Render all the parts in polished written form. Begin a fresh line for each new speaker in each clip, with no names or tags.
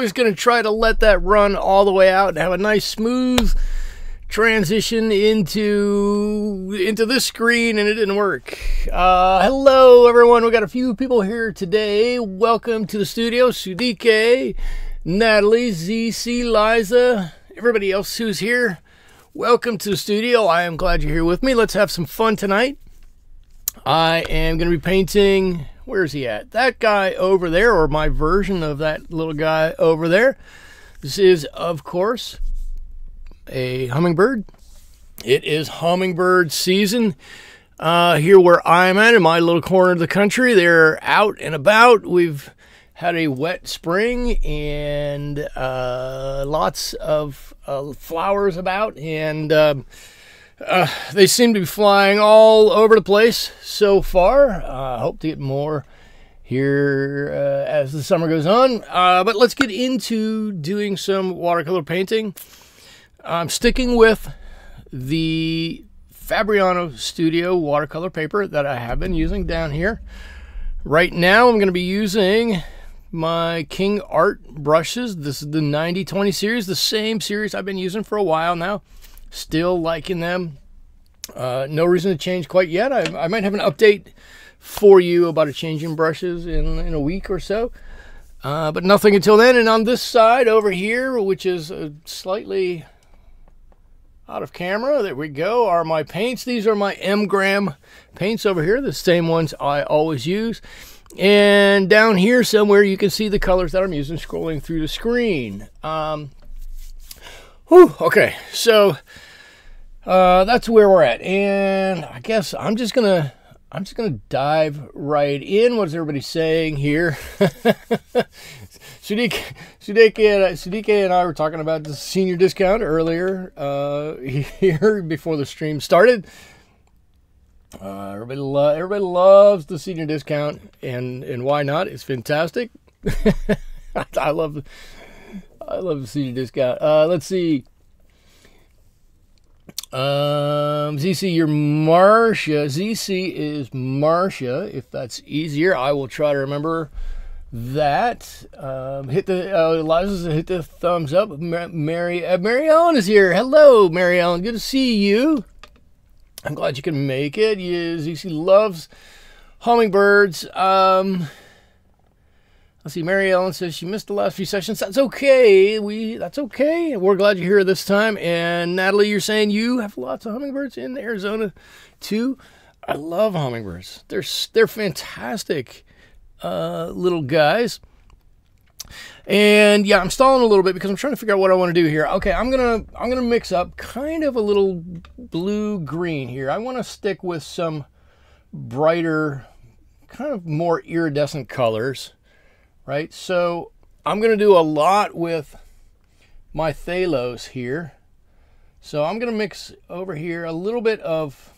always going to try to let that run all the way out and have a nice smooth transition into this screen, and it didn't work. Hello everyone, we got a few people here today. Welcome to the studio. Sudike, Natalie, ZC, Liza, everybody else who's here, welcome to the studio. I am glad you're here with me. Let's have some fun tonight. I am going to be painting, where's he at? That guy over there, or my version of that little guy over there. This is, of course, a hummingbird. It is hummingbird season here where I'm at, in my little corner of the country. They're out and about. We've had a wet spring and lots of flowers about, and they seem to be flying all over the place so far. I hope to get more here as the summer goes on. But let's get into doing some watercolor painting. I'm sticking with the Fabriano Studio watercolor paper that I have been using down here. Right now I'm going to be using my King Art brushes. This is the 90-20 series, the same series I've been using for a while now. Still liking them. No reason to change quite yet. I might have an update for you about a change in brushes in a week or so. But nothing until then. And on this side over here, which is slightly out of camera, there we go, are my paints. These are my M-gram paints over here, the same ones I always use. And down here somewhere you can see the colors that I'm using scrolling through the screen. Okay, so that's where we're at, and I guess I'm just gonna dive right in. What's everybody saying here? Sudike and I were talking about the senior discount earlier here before the stream started. Everybody loves the senior discount, and why not? It's fantastic. I love the senior discount. Let's see. ZC, you're Marcia. ZC is Marcia, if that's easier. I will try to remember that. Hit the Eliza, hit the thumbs up. Mary Ellen is here. Hello, Mary Ellen. Good to see you. I'm glad you can make it. ZC loves hummingbirds. Let's see, Mary Ellen says she missed the last few sessions. That's okay. That's okay. We're glad you're here this time. And Natalie, you're saying you have lots of hummingbirds in Arizona too. I love hummingbirds. They're fantastic little guys. And yeah, I'm stalling a little bit because I'm trying to figure out what I want to do here. Okay, I'm gonna mix up kind of a little blue green here. I want to stick with some brighter, kind of more iridescent colors. Right, so I'm going to do a lot with my phthalos here. So I'm going to mix over here a little bit of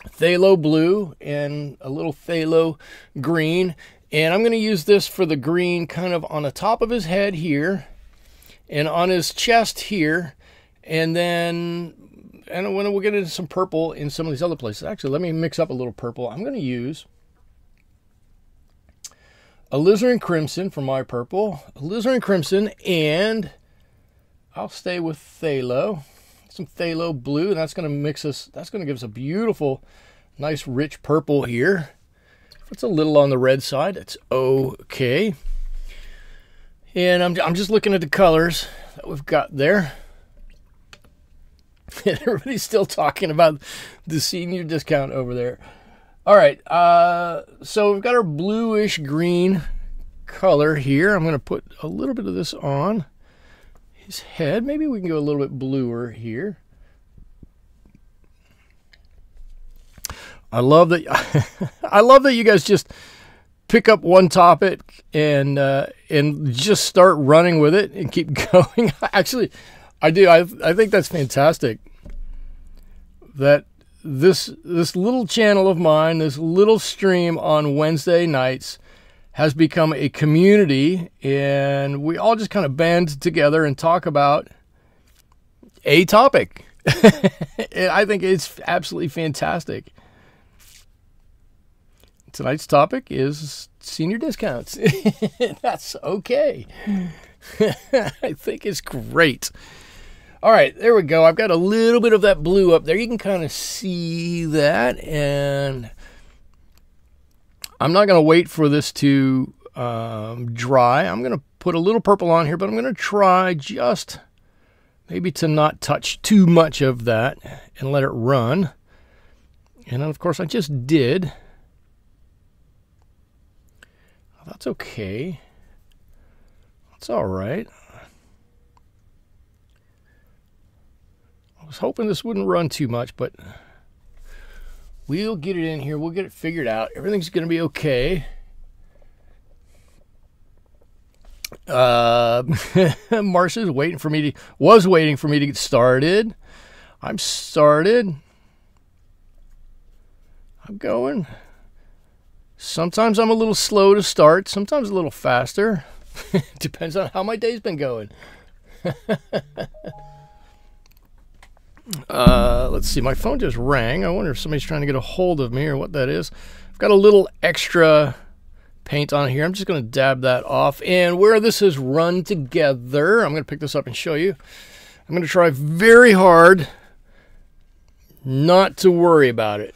Phthalo Blue and a little Phthalo Green. And I'm going to use this for the green kind of on the top of his head here and on his chest here. And then we'll get into some purple in some of these other places. Actually, let me mix up a little purple. I'm going to use alizarin crimson for my purple, alizarin crimson, and I'll stay with phthalo, some phthalo blue, and that's going to mix us. That's going to give us a beautiful, nice, rich purple here. If it's a little on the red side, it's okay. And I'm just looking at the colors that we've got there. And everybody's still talking about the senior discount over there. All right, so we've got our bluish green color here. I'm going to put a little bit of this on his head. Maybe we can go a little bit bluer here. I love that. I love that you guys just pick up one topic and just start running with it and keep going. Actually, I do. I think that's fantastic. That this little channel of mine, this little stream on Wednesday nights, has become a community, and we all just kind of band together and talk about a topic. I think it's absolutely fantastic. Tonight's topic is senior discounts. That's okay. I think it's great. All right, there we go. I've got a little bit of that blue up there. You can kind of see that, and I'm not going to wait for this to dry. I'm going to put a little purple on here, but I'm going to try just maybe to not touch too much of that and let it run. And then, of course, I just did. That's okay. That's all right. I was hoping this wouldn't run too much, but we'll get it in here. We'll get it figured out. Everything's going to be okay. Marcia's waiting for me to, was waiting for me to get started. I'm started. I'm going. Sometimes I'm a little slow to start, sometimes a little faster. Depends on how my day's been going. Let's see, my phone just rang. I wonder if somebody's trying to get a hold of me or what that is. I've got a little extra paint on here. I'm just going to dab that off. And where this has run together, I'm going to pick this up and show you. I'm going to try very hard not to worry about it.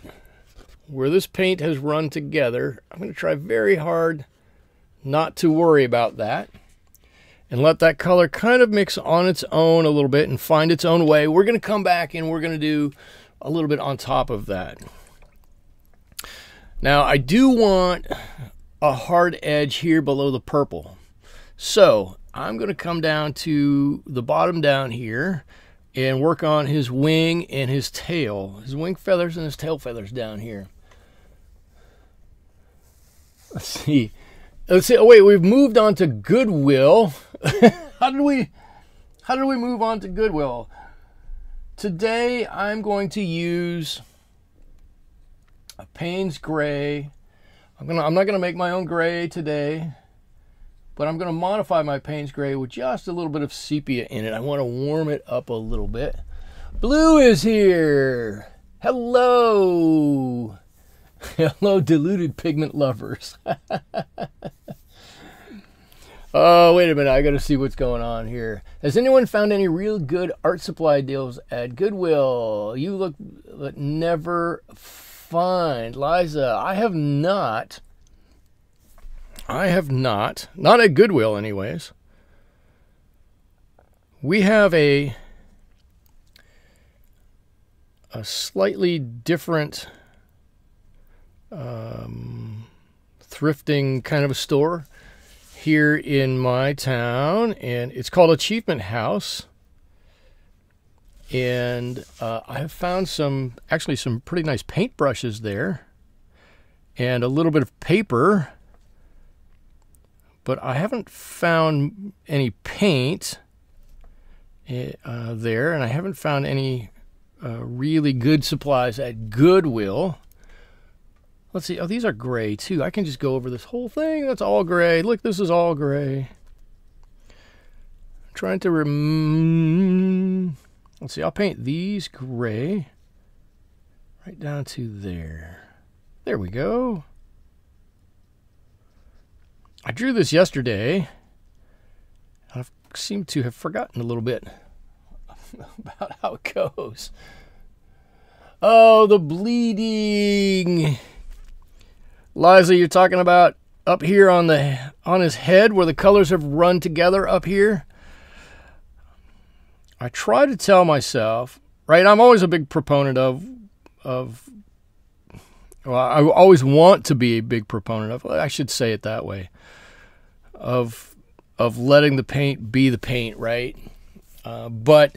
Where this paint has run together, I'm going to try very hard not to worry about that and let that color kind of mix on its own a little bit and find its own way. We're going to come back and we're going to do a little bit on top of that. Now, I do want a hard edge here below the purple. So I'm going to come down to the bottom down here and work on his wing and his tail, his wing feathers and his tail feathers down here. Let's see. Oh wait, we've moved on to Goodwill. How did we move on to Goodwill? Today I'm going to use a Paynes Gray. I'm not gonna make my own gray today, but I'm gonna modify my Paynes Gray with just a little bit of sepia in it. I want to warm it up a little bit. Blue is here. Hello. Hello, diluted pigment lovers. Oh, wait a minute. I got to see what's going on here. Has anyone found any real good art supply deals at Goodwill? You look never find. Liza, I have not. I have not. Not at Goodwill, anyways. We have a slightly different thrifting kind of a store here in my town, and it's called Achievement House. And I have found some pretty nice paintbrushes there and a little bit of paper, but I haven't found any paint there, and I haven't found any really good supplies at Goodwill. Let's see. Oh, these are gray too. I can just go over this whole thing. That's all gray. Look, this is all gray. I'm trying to let's see. I'll paint these gray right down to there. There we go. I drew this yesterday. I seem to have forgotten a little bit about how it goes. Oh, the bleeding. Liza, you're talking about up here on his head where the colors have run together up here. I try to tell myself, right? I'm always a big proponent of well, I always want to be a big proponent of, I should say it that way, of letting the paint be the paint, right? But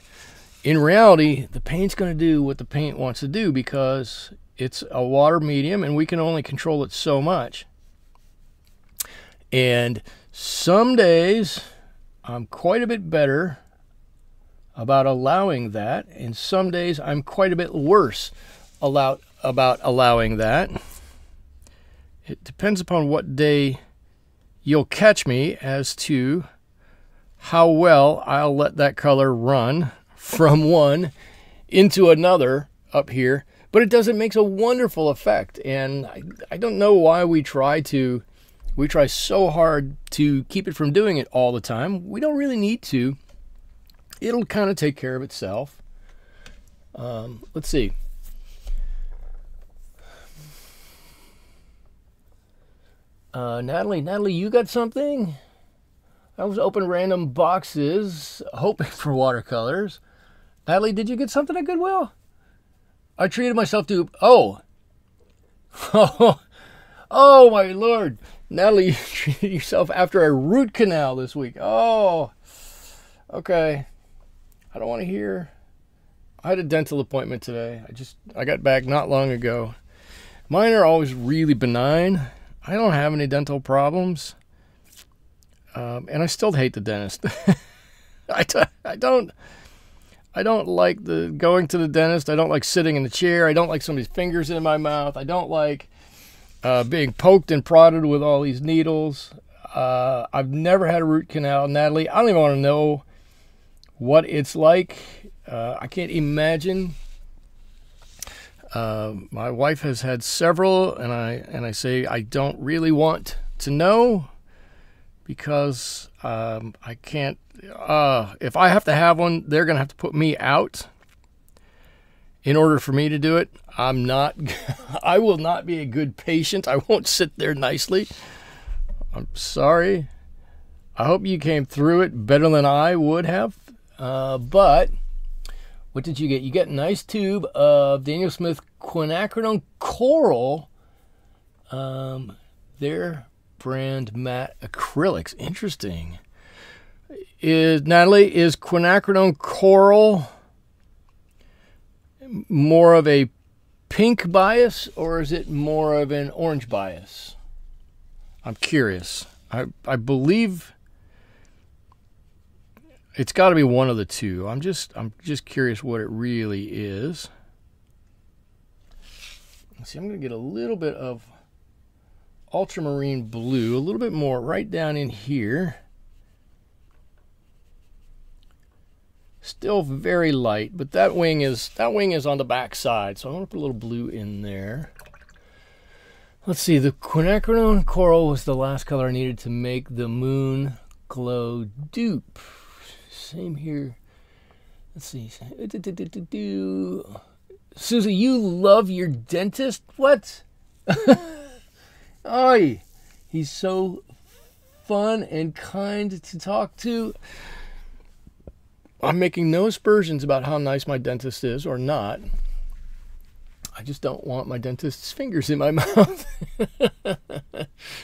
in reality, the paint's going to do what the paint wants to do because it's a water medium and we can only control it so much. And some days I'm quite a bit better about allowing that, and some days I'm quite a bit worse about allowing that. It depends upon what day you'll catch me as to how well I'll let that color run from one into another up here. But it does, it makes a wonderful effect. And I don't know why we try to We try so hard to keep it from doing it all the time. We don't really need to. It'll kind of take care of itself. Let's see. Natalie, you got something? I was opening random boxes, hoping for watercolors. Natalie, did you get something at Goodwill? I treated myself to... Oh, my Lord. Natalie, you treated yourself after a root canal this week. Oh, okay. I don't want to hear. I had a dental appointment today. I got back not long ago. Mine are always really benign. I don't have any dental problems. And I still hate the dentist. I don't like going to the dentist. I don't like sitting in the chair. I don't like somebody's fingers in my mouth. I don't like being poked and prodded with all these needles. I've never had a root canal. Natalie, I don't even want to know what it's like. I can't imagine. My wife has had several, and I say I don't really want to know, because I can't. If I have to have one, they're going to have to put me out in order for me to do it. I will not be a good patient. I won't sit there nicely. I'm sorry. I hope you came through it better than I would have. But what did you get? You get a nice tube of Daniel Smith Quinacridone Coral. Their brand matte acrylics. Interesting. Natalie, is Quinacridone Coral more of a pink bias, or is it more of an orange bias? I'm curious. I believe it's got to be one of the two. I'm just curious what it really is. Let's see, I'm going to get a little bit of Ultramarine Blue, a little bit more right down in here. Still very light, but that wing is on the back side, so I'm going to put a little blue in there. Let's see, the Quinacridone Coral was the last color I needed to make the Moon Glow dupe. Same here. Let's see. Susie, you love your dentist? What? Oy, he's so fun and kind to talk to. I'm making no aspersions about how nice my dentist is or not. I just don't want my dentist's fingers in my mouth.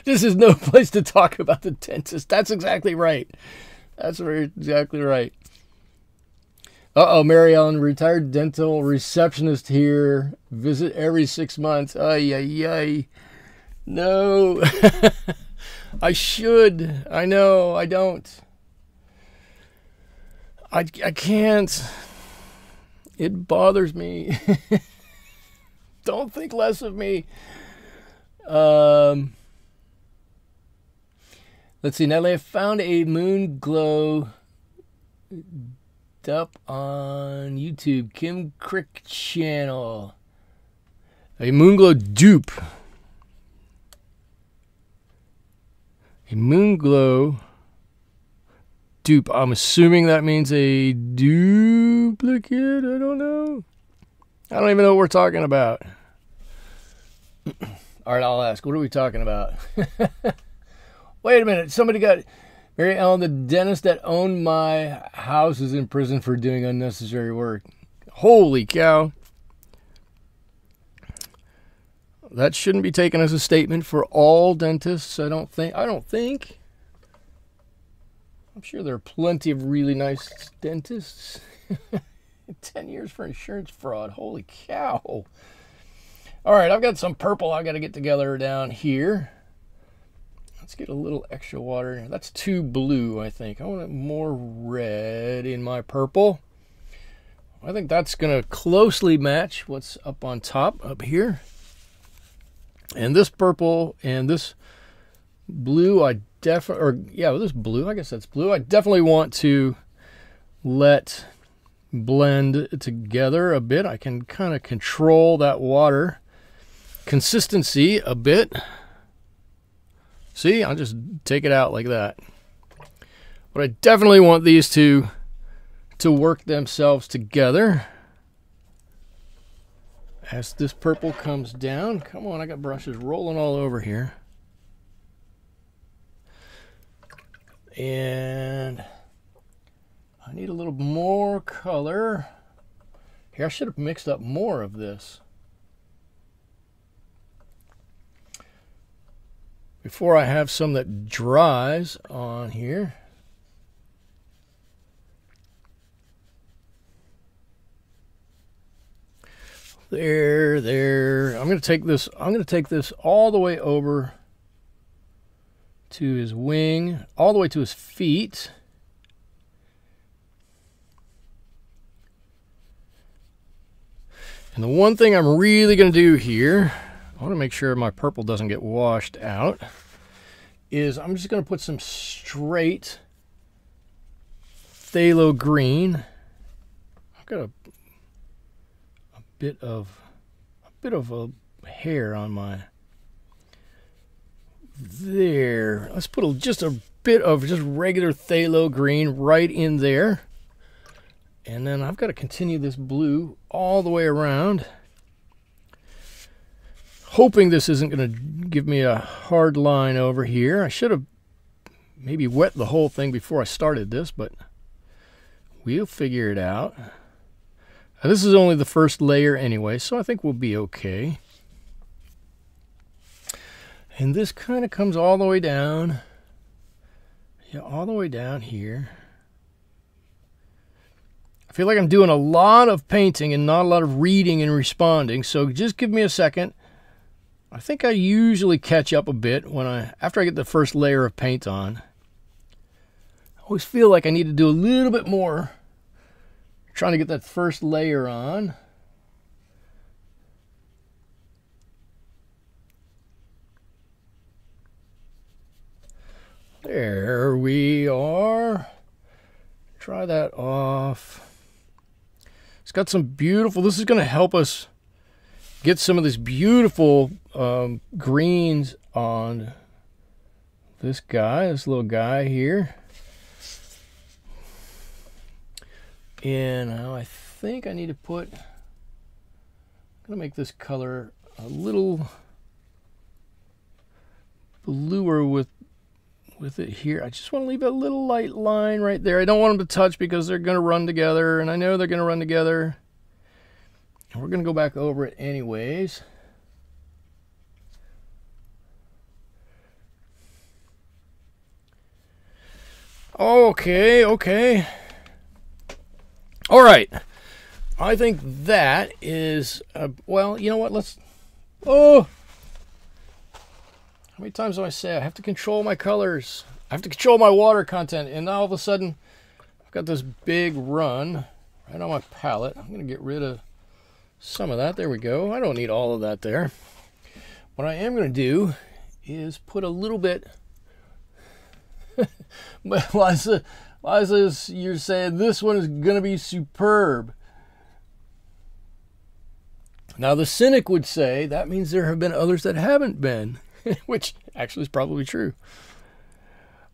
This is no place to talk about the dentist. That's exactly right. That's exactly right. Uh-oh, Mary Ellen, retired dental receptionist here. Visit every 6 months. Ay, ay, ay. No. I should. I know. I don't. I can't. It bothers me. Don't think less of me. Let's see. Natalie, I found a Moon Glow up on YouTube. Kim Crick channel. A Moon Glow dupe. A Moon Glow dupe. I'm assuming that means a duplicate. I don't know. I don't even know what we're talking about. All right, I'll ask. What are we talking about? Wait a minute. Somebody got... Mary Ellen, the dentist that owned my house is in prison for doing unnecessary work. Holy cow. That shouldn't be taken as a statement for all dentists, I don't think. I'm sure there are plenty of really nice dentists. 10 years for insurance fraud. Holy cow. All right, I've got some purple I got to get together down here. Let's get a little extra water. That's too blue, I think. I want more red in my purple. I think that's going to closely match what's up on top, up here. And this purple and this blue, this blue, I guess that's blue. I definitely want to let blend together a bit. I can kind of control that water consistency a bit. See, I'll just take it out like that. But I definitely want these two to work themselves together. As this purple comes down, come on, I got brushes rolling all over here. And I need a little more color. Here, I should have mixed up more of this before I have some that dries on here. There. I'm going to take this all the way over to his wing, all the way to his feet. And the one thing I'm really going to do here, I want to make sure my purple doesn't get washed out, is I'm just going to put some straight Phthalo Green. I've got a bit of a hair on my there. Let's put just a bit of just regular Phthalo Green right in there. And then I've got to continue this blue all the way around. Hoping this isn't going to give me a hard line over here. I should have maybe wet the whole thing before I started this, but we'll figure it out. Now, this is only the first layer anyway, so I think we'll be okay. And this kind of comes all the way down. Yeah, all the way down here. I feel like I'm doing a lot of painting and not a lot of reading and responding, so just give me a second. I think I usually catch up a bit after I get the first layer of paint on. I always feel like I need to do a little bit more trying to get that first layer on. There we are. Try that off. It's got some beautiful, this is going to help us get some of this beautiful greens on this little guy here. And now I think I need to I'm going to make this color a little bluer with it here. I just want to leave a little light line right there. I don't want them to touch because they're going to run together, and I know they're going to run together. And we're going to go back over it anyways. Okay. All right. I think that is, well, you know what? Oh! How many times do I say I have to control my colors? I have to control my water content. And now all of a sudden, I've got this big run right on my palette. I'm going to get rid of some of that. There we go. I don't need all of that there. What I am going to do is put a little bit. But Liza, you're saying this one is going to be superb. Now the cynic would say that means there have been others that haven't been. Which actually is probably true.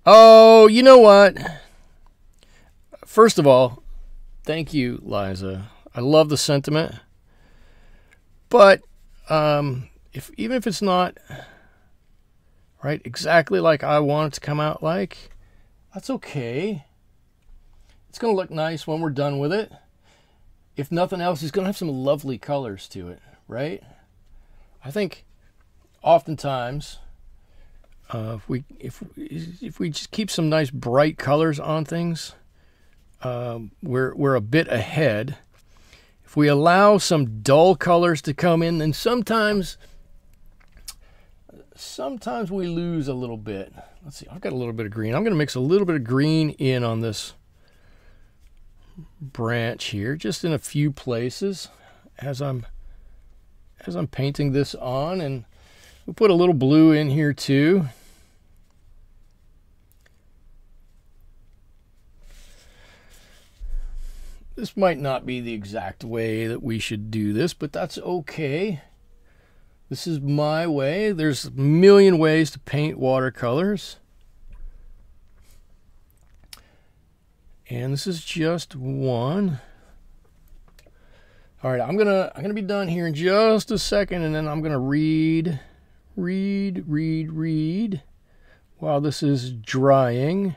Oh, you know what? First of all, thank you, Liza. I love the sentiment. But even if it's not right exactly like I want it to come out like, that's okay. It's going to look nice when we're done with it. If nothing else, it's going to have some lovely colors to it, right? I think oftentimes, if we just keep some nice bright colors on things, we're a bit ahead. If we allow some dull colors to come in, then sometimes we lose a little bit. Let's see, I've got a little bit of green. I'm going to mix a little bit of green in on this branch here, just in a few places as I'm painting this on, and we'll put a little blue in here too. This might not be the exact way that we should do this, but that's okay. This is my way. There's a million ways to paint watercolors. And this is just one. All right, I'm gonna be done here in just a second, and then I'm gonna read while this is drying.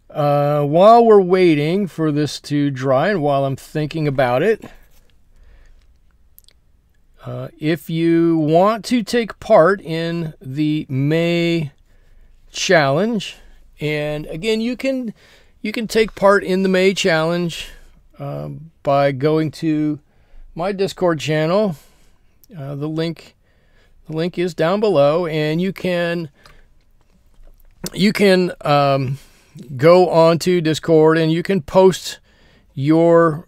While we're waiting for this to dry and while I'm thinking about it, if you want to take part in the May challenge, and again, you can take part in the May challenge by going to my Discord channel. The link is down below, and you can go onto Discord and you can post your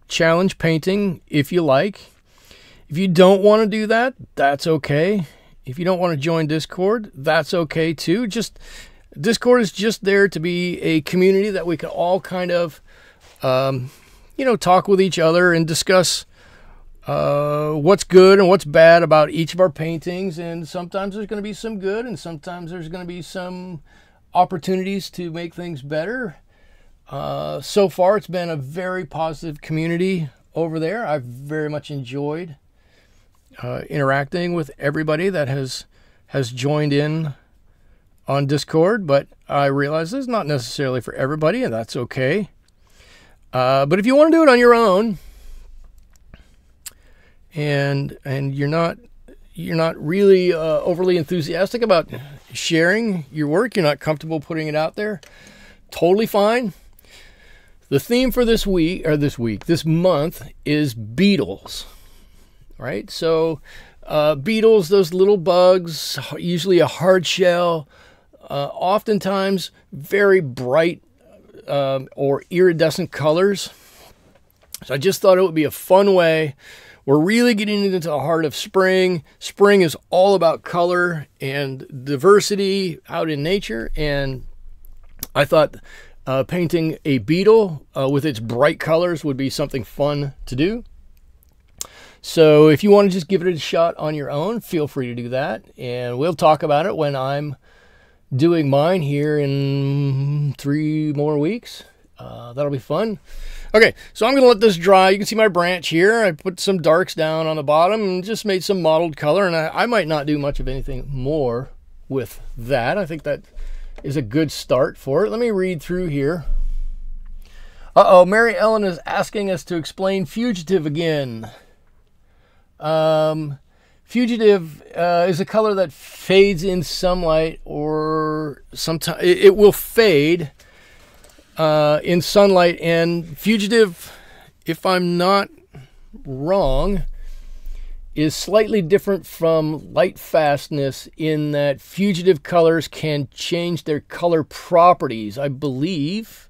challenge painting if you like. If you don't want to do that, that's okay. If you don't want to join Discord, that's okay too. Discord is just there to be a community that we can all kind of, talk with each other and discuss what's good and what's bad about each of our paintings. And sometimes there's going to be some good, and sometimes there's going to be some opportunities to make things better. So far, it's been a very positive community over there. I've very much enjoyed interacting with everybody that has joined in on Discord, but I realize it's not necessarily for everybody, and that's okay. But if you want to do it on your own, and you're not really overly enthusiastic about sharing your work, you're not comfortable putting it out there, totally fine. The theme for this month is beetles. Right? So beetles, those little bugs, usually a hard shell, oftentimes very bright or iridescent colors. So I just thought it would be a fun way. We're really getting into the heart of spring. Spring is all about color and diversity out in nature, and I thought painting a beetle with its bright colors would be something fun to do. So if you want to just give it a shot on your own, feel free to do that. And we'll talk about it when I'm doing mine here in 3 more weeks. That'll be fun. Okay, so I'm going to let this dry. You can see my branch here. I put some darks down on the bottom and just made some mottled color. And I might not do much of anything more with that. I think that is a good start for it. Let me read through here. Mary Ellen is asking us to explain fugitive again. Fugitive is a color that fades in sunlight, or sometimes it will fade in sunlight. And fugitive, if I'm not wrong, is slightly different from light fastness in that fugitive colors can change their color properties, I believe.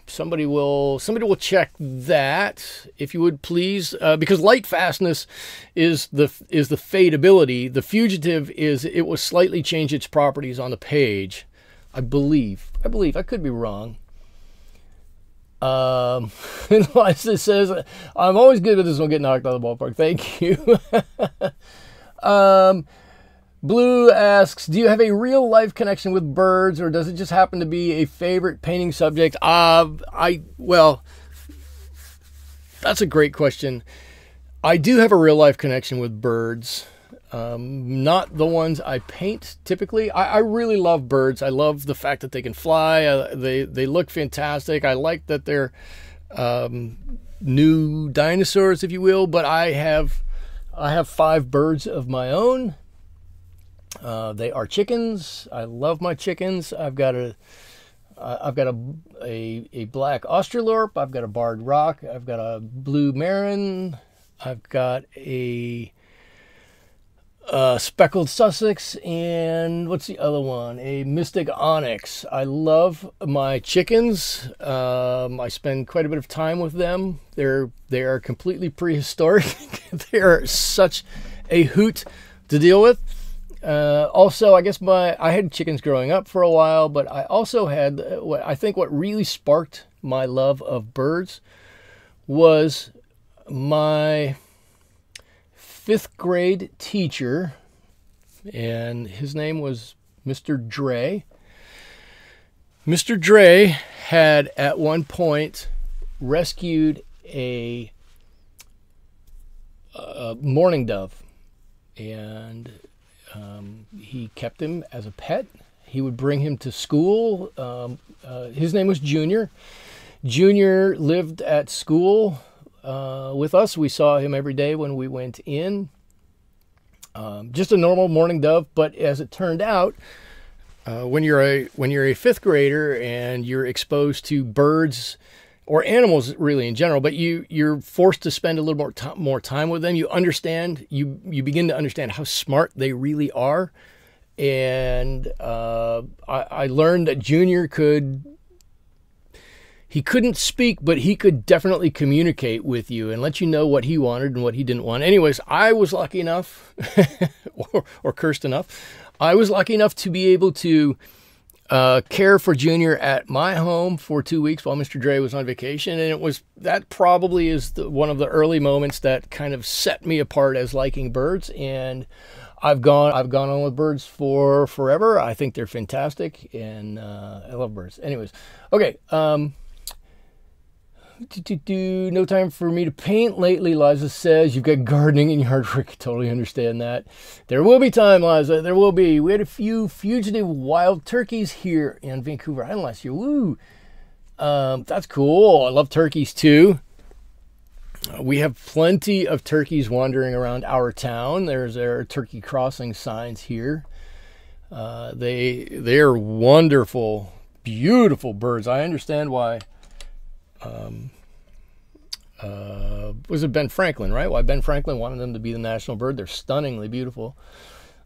Somebody will check that, if you would please, because light fastness is the fadeability. The fugitive is it will slightly change its properties on the page. I believe. I could be wrong. Eliza says, I'm always good with this one, get knocked out of the ballpark. Thank you. Blue asks, do you have a real life connection with birds, or does it just happen to be a favorite painting subject? Well, that's a great question. I do have a real life connection with birds. Not the ones I paint typically. I really love birds. I love the fact that they can fly. They look fantastic. I like that they're new dinosaurs, if you will. But I have 5 birds of my own. They are chickens. I love my chickens. I've got a black Australorp. I've got a barred rock. I've got a blue Maroon. I've got a speckled Sussex, and what's the other one? A mystic onyx. I love my chickens. I spend quite a bit of time with them. They are completely prehistoric. They are such a hoot to deal with. Also, I guess I had chickens growing up for a while, but I also had what really sparked my love of birds was my fifth grade teacher, and his name was Mr. Dre. Mr. Dre had at one point rescued a mourning dove, and he kept him as a pet. He would bring him to school. His name was Junior. Junior lived at school with us. We saw him every day when we went in. Just a normal mourning dove, but as it turned out, when you're a fifth grader and you're exposed to birds or animals really in general, but you're forced to spend a little more time with them, you begin to understand how smart they really are. And I learned that Junior he couldn't speak, but he could definitely communicate with you and let you know what he wanted and what he didn't want. Anyways, I was lucky enough, or cursed enough, I was lucky enough to be able to care for Junior at my home for 2 weeks while Mr. Dre was on vacation. And that probably is one of the early moments that kind of set me apart as liking birds. And I've gone on with birds for forever. I think they're fantastic, and I love birds. Anyways, okay. No time for me to paint lately, Liza says. You've got gardening and yard work. I totally understand that. There will be time, Liza. There will be. We had a few fugitive wild turkeys here in Vancouver Island last year. Woo! That's cool. I love turkeys too. We have plenty of turkeys wandering around our town. There are turkey crossing signs here. They are wonderful, beautiful birds. I understand why. Was it Ben Franklin, right? Why Ben Franklin wanted them to be the national bird. They're stunningly beautiful.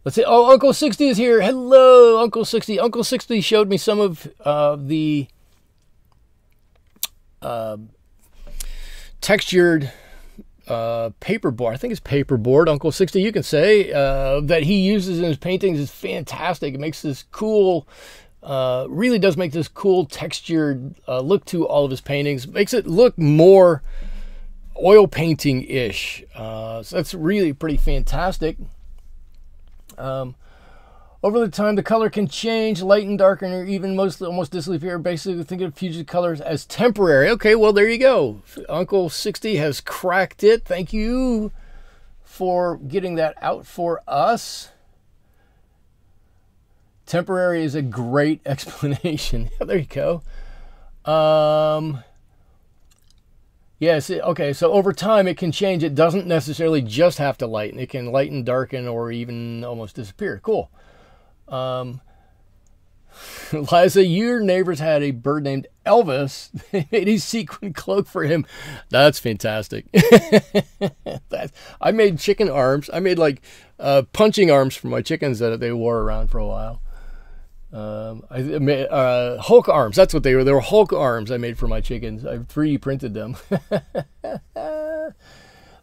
Let's see. Oh, Uncle 60 is here. Hello, Uncle 60. Uncle 60 showed me some of the textured paperboard. I think it's paperboard. Uncle 60, you can say, that he uses in his paintings is fantastic. It makes this cool, really does make this cool textured look to all of his paintings. Makes it look more oil painting-ish. So that's really pretty fantastic. Over the time, the color can change, lighten, darken, or even almost disappear. Basically, think of fugitive colors as temporary. Okay, well, there you go. Uncle 60 has cracked it. Thank you for getting that out for us. Temporary is a great explanation. There you go. Yes, okay, so over time it can change. It doesn't necessarily just have to lighten. It can lighten, darken, or even almost disappear. Cool. Liza, your neighbors had a bird named Elvis. They made a sequin cloak for him. That's fantastic. I made chicken arms. I made like punching arms for my chickens that they wore around for a while. I made Hulk arms. That's what they were. They were Hulk arms I made for my chickens. I 3D printed them.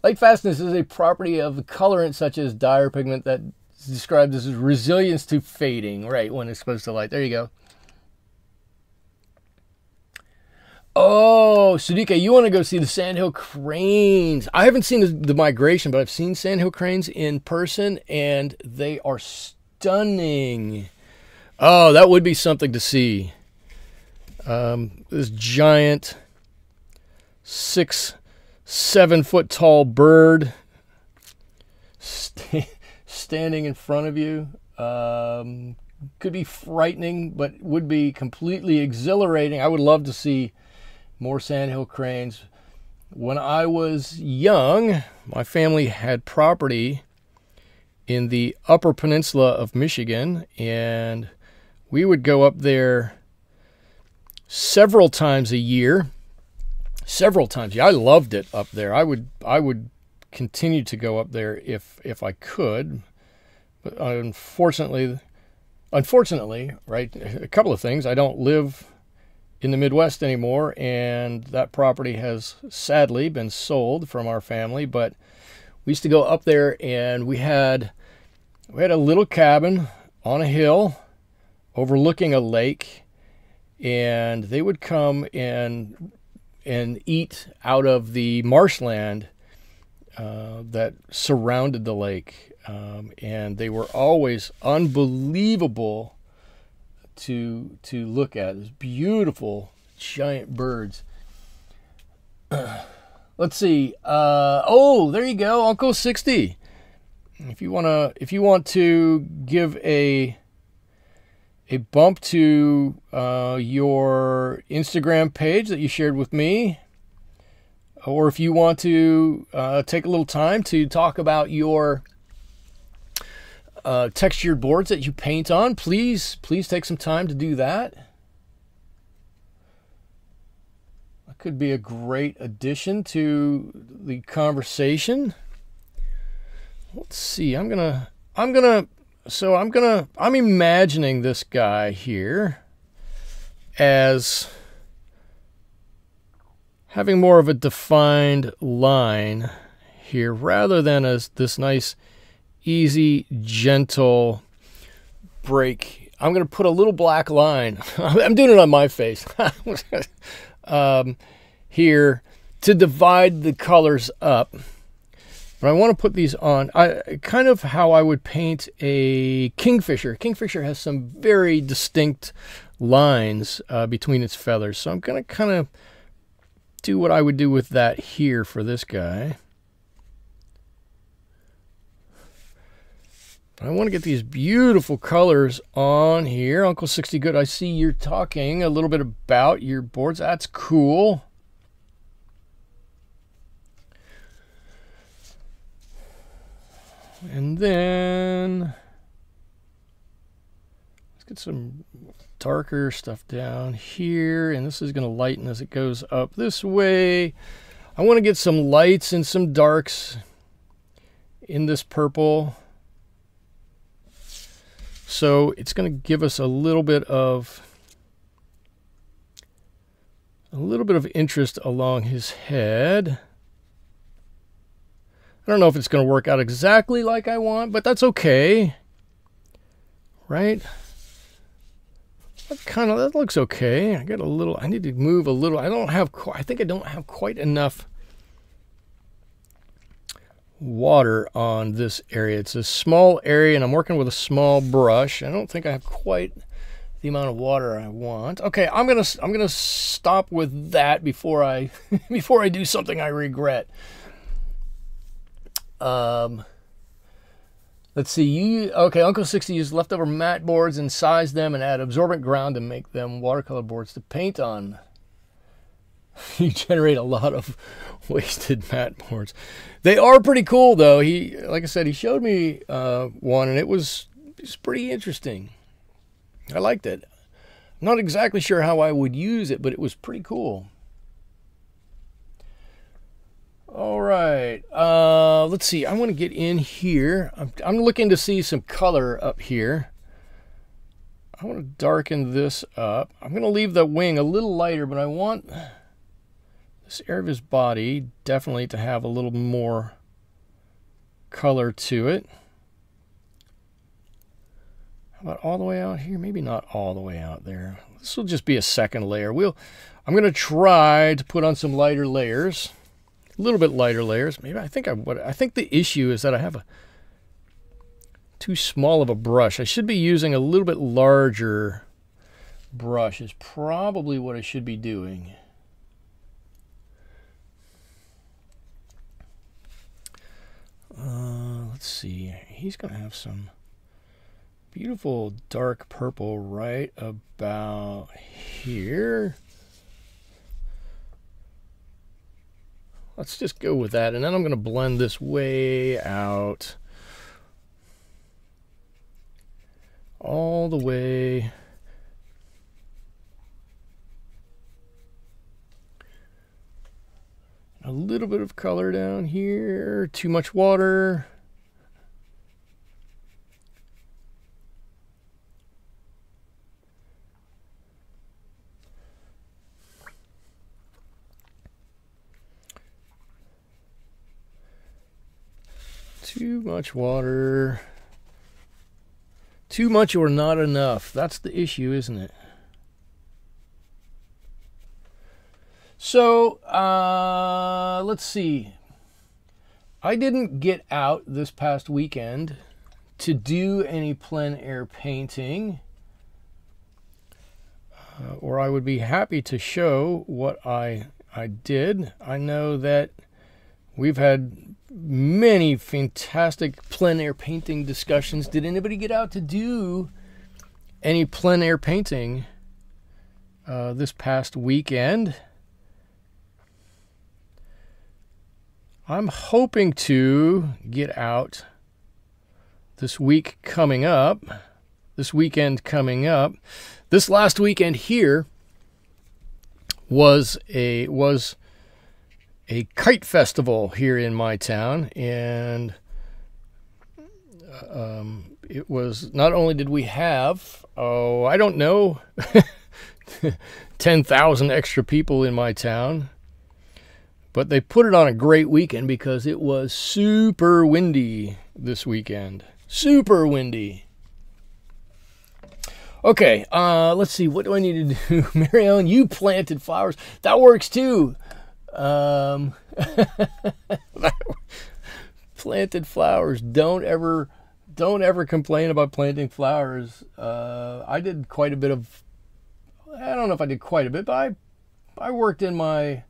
Light fastness is a property of colorant such as dye or pigment that is described as resilience to fading, right, when it's supposed to light. There you go. Oh, Sudika, you want to go see the sandhill cranes. I haven't seen the migration, but I've seen sandhill cranes in person, and they are stunning. Oh, that would be something to see. This giant 6-7 foot tall bird standing in front of you. Could be frightening, but would be completely exhilarating. I would love to see more sandhill cranes. When I was young, my family had property in the Upper Peninsula of Michigan, and we would go up there several times a year. Several times. Yeah, I loved it up there. I would continue to go up there if I could. But unfortunately, right, a couple of things. I don't live in the Midwest anymore, and that property has sadly been sold from our family, but we used to go up there, and we had a little cabin on a hill overlooking a lake, and they would come and eat out of the marshland that surrounded the lake, and they were always unbelievable to look at. These beautiful giant birds. Let's see. Oh, there you go, Uncle 60. If you want to give a bump to your Instagram page that you shared with me, or if you want to take a little time to talk about your textured boards that you paint on, please take some time to do that. That could be a great addition to the conversation. Let's see. I'm imagining this guy here as having more of a defined line here rather than as this nice, easy, gentle break. I'm going to put a little black line. I'm doing it on my face. Here to divide the colors up. But I want to put these on kind of how I would paint a kingfisher. Kingfisher has some very distinct lines between its feathers. So I'm going to kind of do what I would do with that here for this guy. But I want to get these beautiful colors on here. Uncle 60 Good, I see you're talking a little bit about your boards. That's cool. And then let's get some darker stuff down here, and this is going to lighten as it goes up this way. I want to get some lights and some darks in this purple, so it's going to give us a little bit of interest along his head. I don't know if it's going to work out exactly like I want, but that's okay, right? That looks okay. I need to move a little. I think I don't have quite enough water on this area. It's a small area, and I'm working with a small brush. I don't think I have quite the amount of water I want. Okay, I'm gonna stop with that before I do something I regret. Let's see. Okay, Uncle 60 used leftover matte boards and sized them and add absorbent ground to make them watercolor boards to paint on. You generate a lot of wasted matte boards. They are pretty cool, though. Like I said, he showed me one, and it was pretty interesting. I liked it. I'm not exactly sure how I would use it, but it was pretty cool. All right, let's see. I want to get in here. I'm looking to see some color up here. I want to darken this up. I'm going to leave the wing a little lighter, but I want this area of his body definitely to have a little more color to it. How about all the way out here? Maybe not all the way out there. This will just be a second layer. I'm going to try to put on some lighter layers. A little bit lighter layers. Maybe I think the issue is that I have too small of a brush. I should be using a little bit larger brush is probably what I should be doing. Let's see. He's going to have some beautiful dark purple right about here. Let's just go with that, and then I'm going to blend this way out. All the way. A little bit of color down here. Too much water. Too much water. Too much or not enough. That's the issue, isn't it? So, let's see. I didn't get out this past weekend to do any plein air painting, or I would be happy to show what I did. I know that we've had many fantastic plein air painting discussions. Did anybody get out to do any plein air painting this past weekend? I'm hoping to get out this week coming up, this weekend coming up. This last weekend here was a kite festival here in my town, and it was, not only did we have, I don't know, 10,000 extra people in my town, but they put it on a great weekend because it was super windy this weekend. Super windy. Okay, let's see. What do I need to do? Mary Ellen, you planted flowers. That works too. Planted flowers. Don't ever complain about planting flowers. I did quite a bit of, I don't know if I did quite a bit, but I worked in my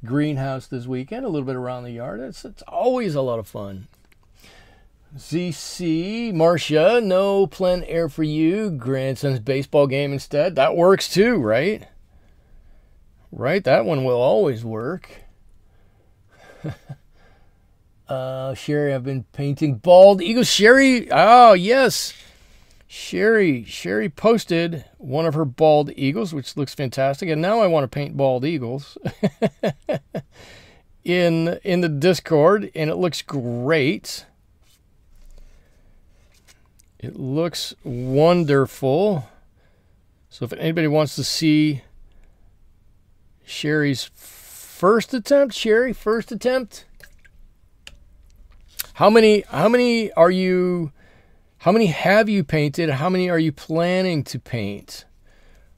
greenhouse this weekend, a little bit around the yard. It's always a lot of fun. ZC, Marcia, no plein air for you. Grandson's baseball game instead. That works too, right? Right, that one will always work. Sherry, I've been painting bald eagles. Sherry, oh yes. Sherry posted one of her bald eagles, which looks fantastic, and now I want to paint bald eagles in the Discord, and it looks great. It looks wonderful. So if anybody wants to see Sherry's first attempt, Sherry, first attempt. How many have you painted? How many are you planning to paint?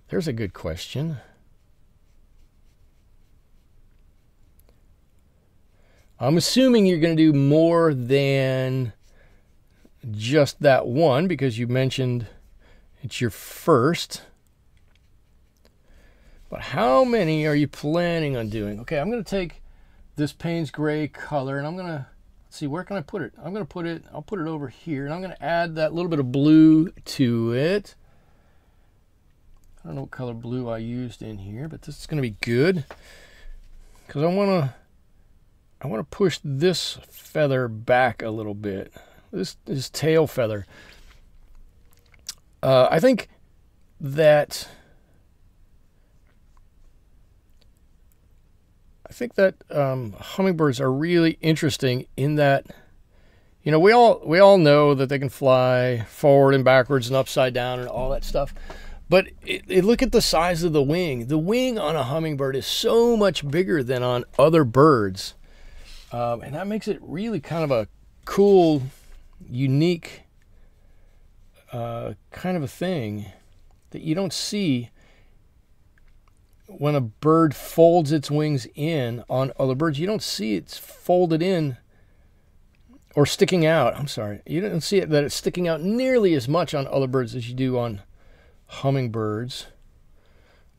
There's a good question. I'm assuming you're going to do more than just that one because you mentioned it's your first. But how many are you planning on doing? Okay, I'm going to take this Paynes Gray color and I'm going to see, where can I put it? I'll put it over here, and I'm going to add that little bit of blue to it. I don't know what color blue I used in here, but this is going to be good because I want to push this feather back a little bit. This tail feather. I think that hummingbirds are really interesting in that, you know, we all know that they can fly forward and backwards and upside down and all that stuff. But look at the size of the wing. The wing on a hummingbird is so much bigger than on other birds. And that makes it really kind of a cool, unique kind of a thing that you don't see when a bird folds its wings in on other birds. You don't see it's folded in or sticking out. I'm sorry. You don't see it that it's sticking out nearly as much on other birds as you do on hummingbirds.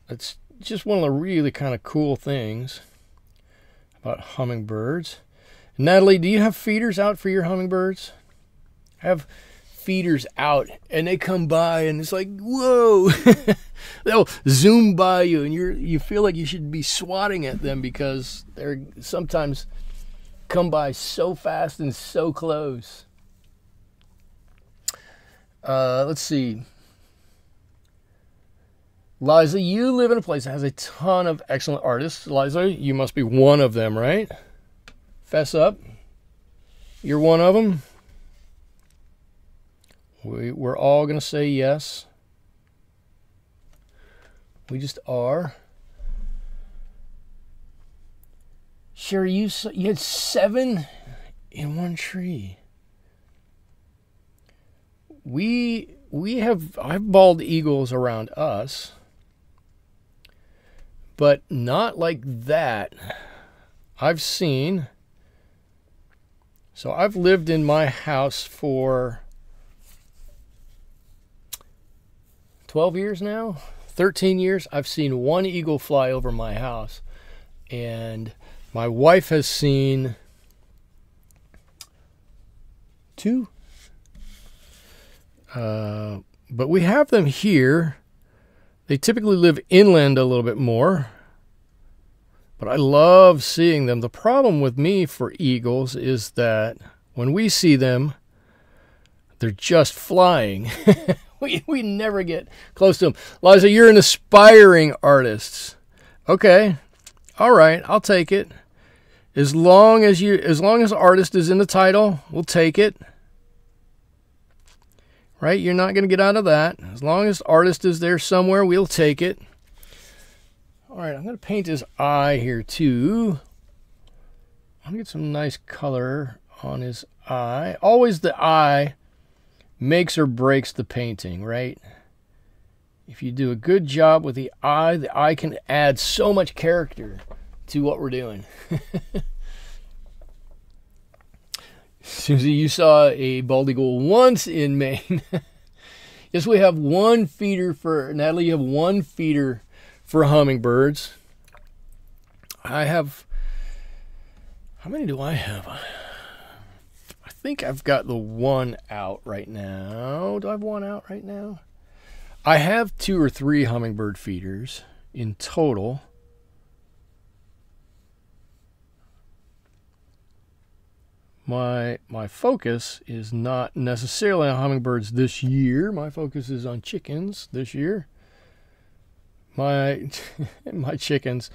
It's just one of the really kind of cool things about hummingbirds. Natalie, do you have feeders out for your hummingbirds? I have feeders out and they come by and it's like, whoa. They'll zoom by you and you feel like you should be swatting at them because they're sometimes come by so fast and so close. Let's see. Liza, you live in a place that has a ton of excellent artists. Liza, you must be one of them, right? Fess up. You're one of them. We're all going to say yes. We just are. Sherry, you had 7 in one tree. I have bald eagles around us, but not like that. I've seen So I've lived in my house for 12 years now, 13 years. I've seen one eagle fly over my house, and my wife has seen 2. But we have them here. They typically live inland a little bit more, but I love seeing them. The problem with me for eagles is that when we see them, they're just flying. we never get close to them. Liza, you're an aspiring artist. Okay. All right, I'll take it. As long as artist is in the title, we'll take it. Right? You're not going to get out of that. As long as artist is there somewhere, we'll take it. All right, I'm going to paint his eye here too. I'm going to get some nice color on his eye. Always the eye makes or breaks the painting, right? If you do a good job with the eye can add so much character to what we're doing. Susie, you saw a bald eagle once in Maine. Yes, we have one feeder for, Natalie, you have one feeder for hummingbirds. I have, how many do I have? I think I've got the one out right now. Do I have one out right now? I have 2 or 3 hummingbird feeders in total. My focus is not necessarily on hummingbirds this year. My focus is on chickens this year. My chickens,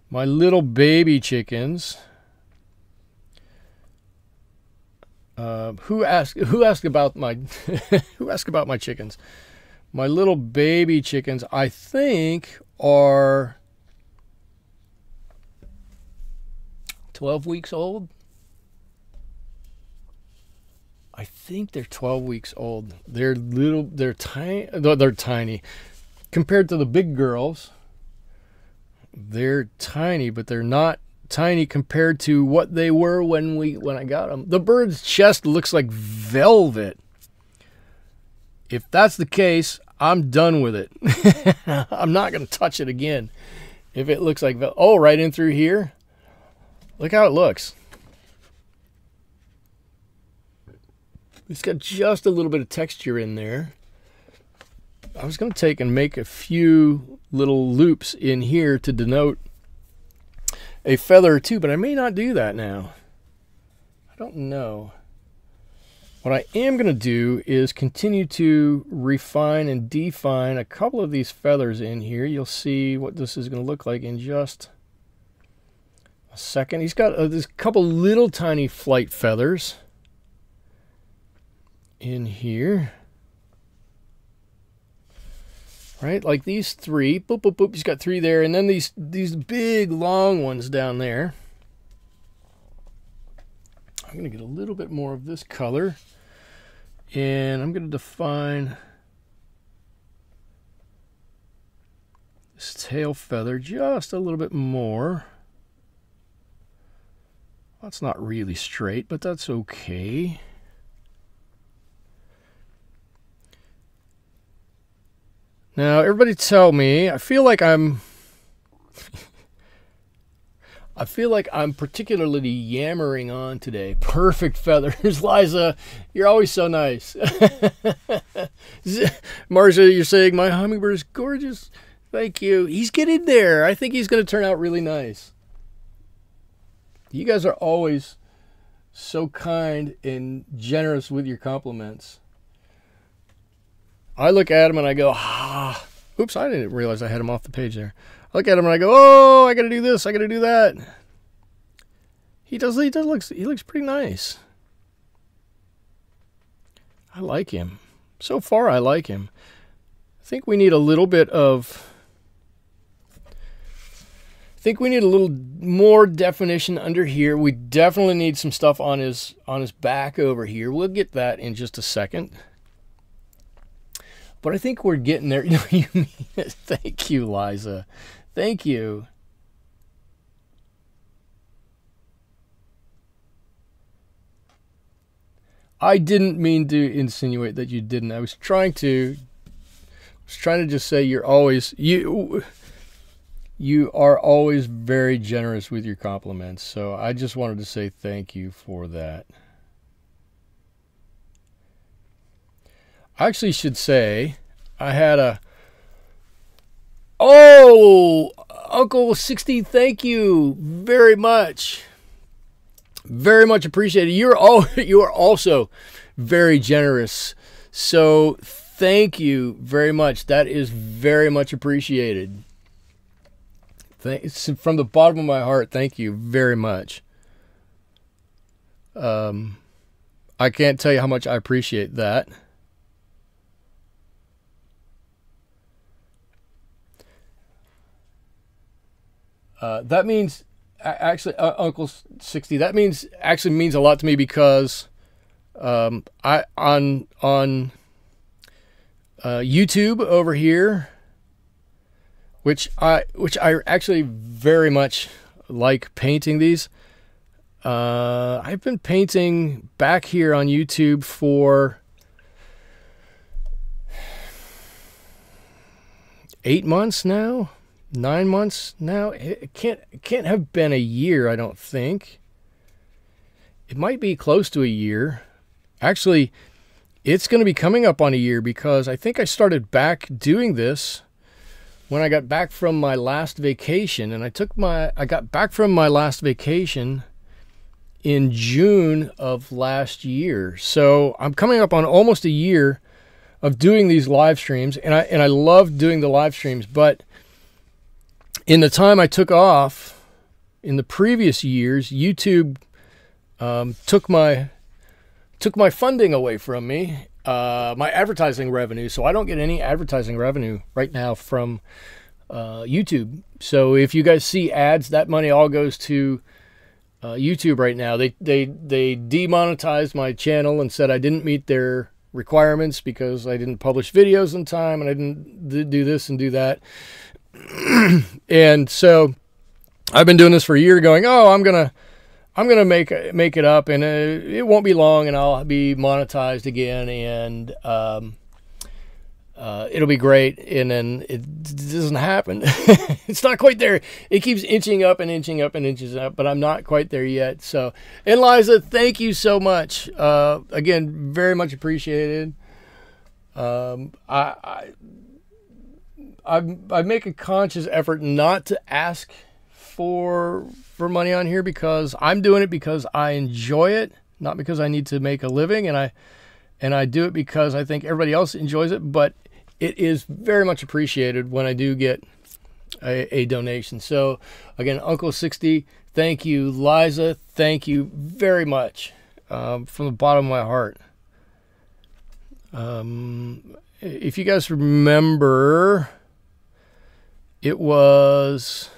my little baby chickens. Who asked about my who asked about my chickens? My little baby chickens, I think, are 12 weeks old. I think they're 12 weeks old. They're little, they're tiny. Compared to the big girls, they're tiny, but they're not tiny compared to what they were when I got them. The bird's chest looks like velvet. If that's the case, I'm done with it. I'm not going to touch it again. If it looks like velvet. Oh, right in through here. Look how it looks. It's got just a little bit of texture in there. I was going to take and make a few little loops in here to denote a feather or two, but I may not do that now. I don't know. What I am going to do is continue to refine and define a couple of these feathers in here. You'll see what this is going to look like in just a second. He's got this couple little tiny flight feathers in here. Right, like these 3. Boop, boop, boop. He's got 3 there, and then these big long ones down there. I'm going to get a little bit more of this color, and I'm going to define this tail feather just a little bit more. Well, it's not really straight, but that's okay. Now, everybody tell me, I feel like I'm particularly yammering on today. Perfect feathers. Liza, you're always so nice. Marcia, you're saying my hummingbird is gorgeous. Thank you. He's getting there. I think he's going to turn out really nice. You guys are always so kind and generous with your compliments. I look at him and I go, ah, oops, I didn't realize I had him off the page there. I look at him and I go, oh, I got to do this, I got to do that. He looks pretty nice. I like him. So far, I like him. I think we need a little bit of, more definition under here. We definitely need some stuff on his back over here. We'll get that in just a second. But I think we're getting there. You mean it. Thank you, Liza. Thank you. I didn't mean to insinuate that you didn't. I was trying to just say you are always very generous with your compliments. So I just wanted to say thank you for that. I actually should say I had a... Oh, Uncle 60, thank you very much. Very much appreciated. You are also very generous. So thank you very much. That is very much appreciated. From the bottom of my heart, thank you very much. I can't tell you how much I appreciate that. That means, actually, Uncle 60, that means a lot to me because on YouTube over here, which I actually very much like painting these. I've been painting back here on YouTube for 8 months now. 9 months now. It can't have been a year, I don't think. It might be close to a year. Actually, it's going to be coming up on a year because I think I started back doing this when I got back from my last vacation, and I got back from my last vacation in June of last year. So I'm coming up on almost a year of doing these live streams, and I love doing the live streams, but in the time I took off in the previous years, YouTube took my funding away from me, my advertising revenue. So I don't get any advertising revenue right now from YouTube. So if you guys see ads, that money all goes to YouTube right now. They demonetized my channel and said I didn't meet their requirements because I didn't publish videos in time and I didn't do this and do that. And so I've been doing this for a year going, oh, I'm gonna make it up, and it won't be long and I'll be monetized again, and it'll be great. And then it doesn't happen. It's not quite there. It keeps inching up and inching up and inching up, but I'm not quite there yet. So, and Liza, thank you so much. Again, very much appreciated. I make a conscious effort not to ask for money on here because I'm doing it because I enjoy it, not because I need to make a living, and I do it because I think everybody else enjoys it. But it is very much appreciated when I do get a donation. So again, Uncle 60, thank you. Liza, thank you very much from the bottom of my heart. If you guys remember, it was,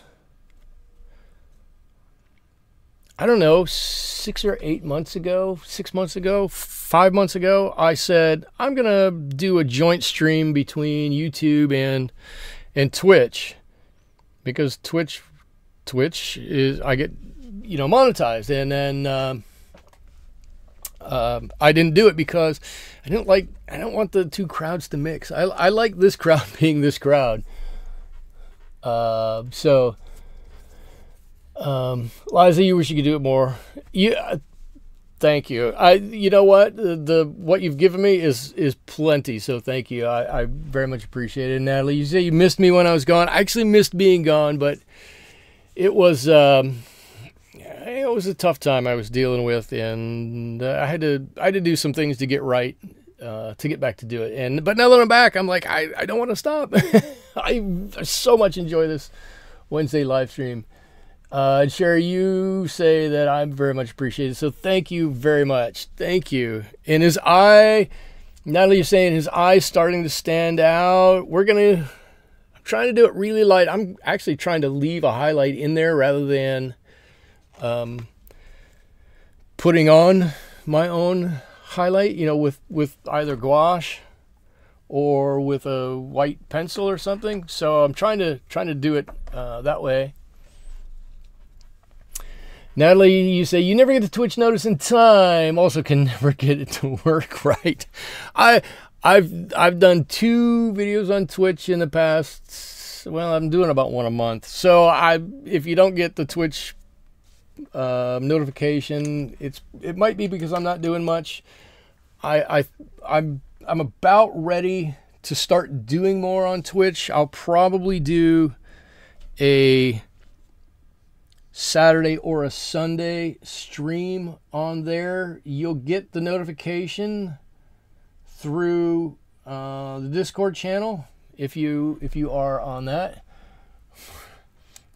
I don't know, 6 or 8 months ago, 6 months ago, 5 months ago, I said, I'm going to do a joint stream between YouTube and Twitch, because Twitch is, I get, monetized. And then, I didn't do it because I don't want the two crowds to mix. I like this crowd being this crowd. So, Liza, you wish you could do it more. Yeah, thank you. You know what? What you've given me is plenty. So thank you. I very much appreciate it. Natalie, you say you missed me when I was gone. I actually missed being gone, but it was a tough time I was dealing with, and I had to do some things to get right. To get back to do it. But now that I'm back, I'm like, I don't want to stop. I so much enjoy this Wednesday live stream. And Sherry, you say that I'm very much appreciated. So thank you very much. Thank you. And his eye, Natalie, you're saying his eye's starting to stand out. I'm trying to do it really light. I'm actually trying to leave a highlight in there rather than putting on my own highlight, with either gouache or with a white pencil or something. So I'm trying to do it that way. Natalie, you say you never get the Twitch notice in time. Also, can never get it to work right. I've done 2 videos on Twitch in the past. Well, I'm doing about 1 a month. So if you don't get the Twitch notification, it might be because I'm not doing much. I'm about ready to start doing more on Twitch. I'll probably do a Saturday or a Sunday stream on there. You'll get the notification through the Discord channel if you are on that.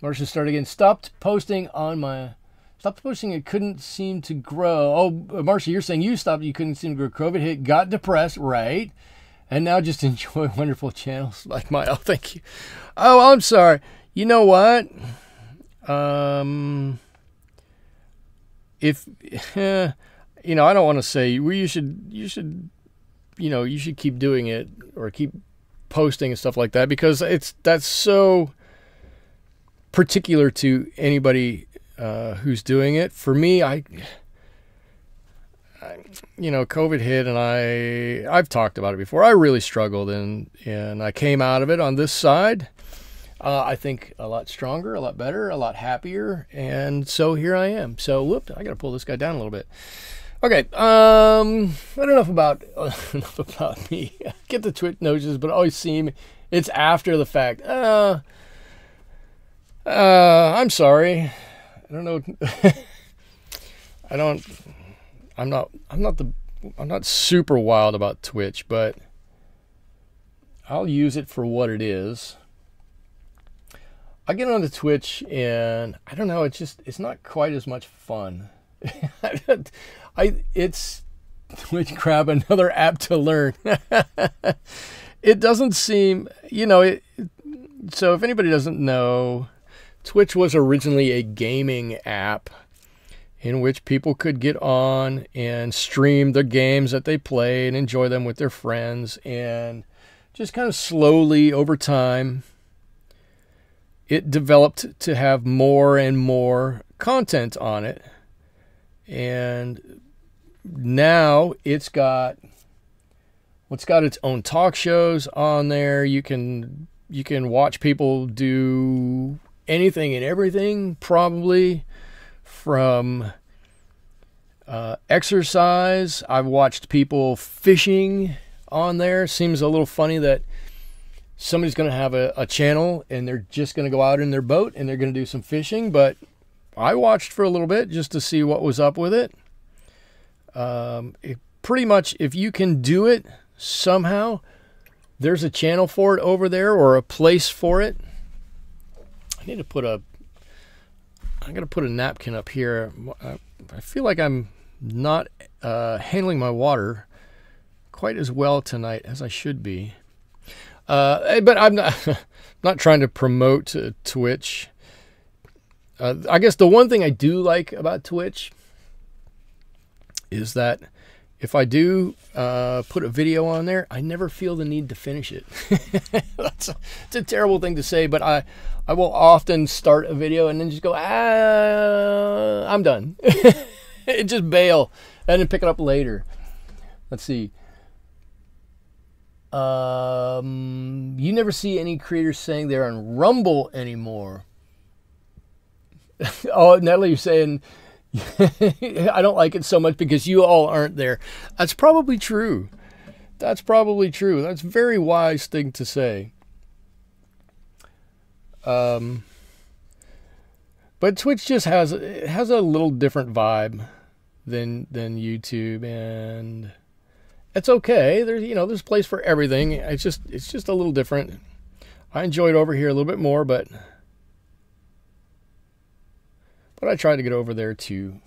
Marcia started again. Stopped posting, it couldn't seem to grow. Oh, Marcia, you're saying you couldn't seem to grow. COVID hit, got depressed, right? And now just enjoy wonderful channels like mine. Oh, thank you. Oh, I'm sorry. You know what? If I don't want to say you should keep doing it or keep posting and stuff like that, because that's so particular to anybody who's doing it. For me, COVID hit, and I've talked about it before. I really struggled, and I came out of it on this side. I think a lot stronger, a lot better, a lot happier, and so here I am. So, whoop! I got to pull this guy down a little bit. Okay, I don't know enough about me. I get the Twitch notices, but it always seem it's after the fact. I'm sorry. I don't know. I'm not super wild about Twitch, but I'll use it for what it is. I get onto Twitch and I don't know, it's not quite as much fun. It's Twitch crap, another app to learn. It doesn't seem, so if anybody doesn't know, Twitch was originally a gaming app in which people could get on and stream the games that they play and enjoy them with their friends, and just kind of slowly over time it developed to have more and more content on it. And now it's got its own talk shows on there. You can watch people do anything and everything, probably, from exercise. I've watched people fishing on there. Seems a little funny that somebody's going to have a channel and they're just going to go out in their boat and they're going to do some fishing, but I watched for a little bit just to see what was up with it. Pretty much, if you can do it somehow, there's a channel for it over there, or a place for it. I got to put a napkin up here. I feel like I'm not handling my water quite as well tonight as I should be. But I'm not trying to promote Twitch. I guess the one thing I do like about Twitch is that if I do put a video on there, I never feel the need to finish it. It's a terrible thing to say, but I will often start a video and then just go, I'm done. And just bail and then pick it up later. Let's see. You never see any creators saying they're on Rumble anymore. Oh, Natalie, you're saying I don't like it so much because you all aren't there. That's probably true. That's probably true. That's a very wise thing to say. But Twitch just has a little different vibe than YouTube, and it's okay. There's a place for everything. It's just a little different. I enjoy it over here a little bit more, but I try to get over there too.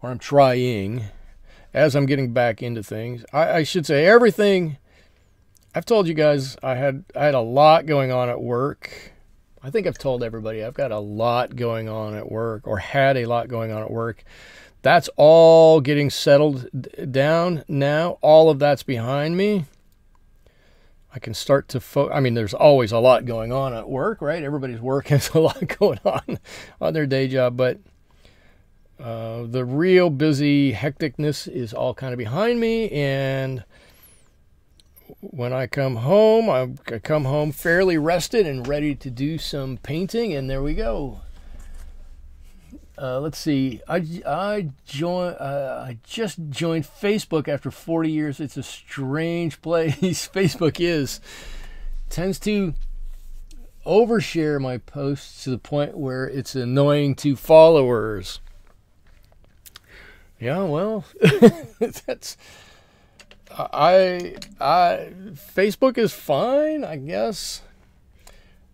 Or I'm trying, as I'm getting back into things. I should say everything. I've told you guys I had a lot going on at work. I think I've told everybody I've got a lot going on at work, or had a lot going on at work. That's all getting settled down now. All of that's behind me. I can start to I mean, there's always a lot going on at work, right? Everybody's working, there's a lot going on their day job, but the real busy hecticness is all kind of behind me, and when I come home, I come home fairly rested and ready to do some painting, and there we go. Let's see. I just joined Facebook after 40 years. It's a strange place. Facebook tends to overshare my posts to the point where it's annoying to followers. Yeah, well, that's Facebook is fine, I guess.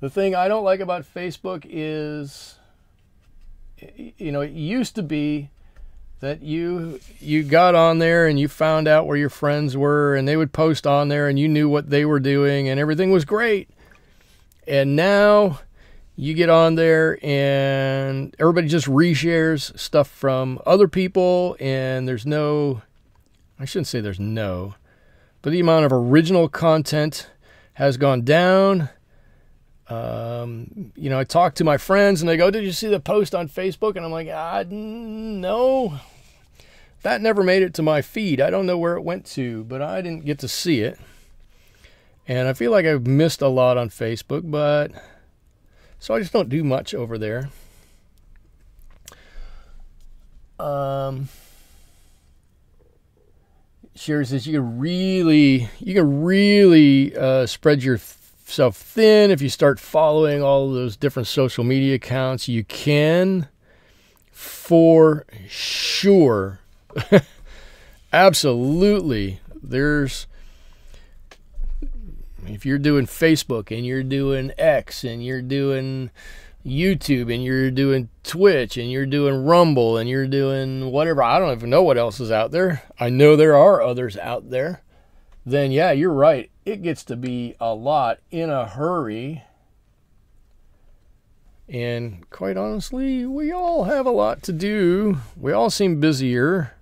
The thing I don't like about Facebook is, you know, it used to be that you got on there and you found out where your friends were and they would post on there and you knew what they were doing and everything was great. And now you get on there and everybody just reshares stuff from other people, and there's no, I shouldn't say there's no, but the amount of original content has gone down. You know, I talk to my friends and they go, "Did you see the post on Facebook?" And I'm like, no, that never made it to my feed. I don't know where it went to, but I didn't get to see it. And I feel like I've missed a lot on Facebook, but so I just don't do much over there. Sherry says you can really spread yourself thin if you start following all of those different social media accounts. You can, for sure. Absolutely. If you're doing Facebook and you're doing X and you're doing YouTube and you're doing Twitch and you're doing Rumble and you're doing whatever, I don't even know what else is out there. I know there are others out there. Then yeah, you're right. It gets to be a lot in a hurry. And quite honestly, we all have a lot to do. We all seem busier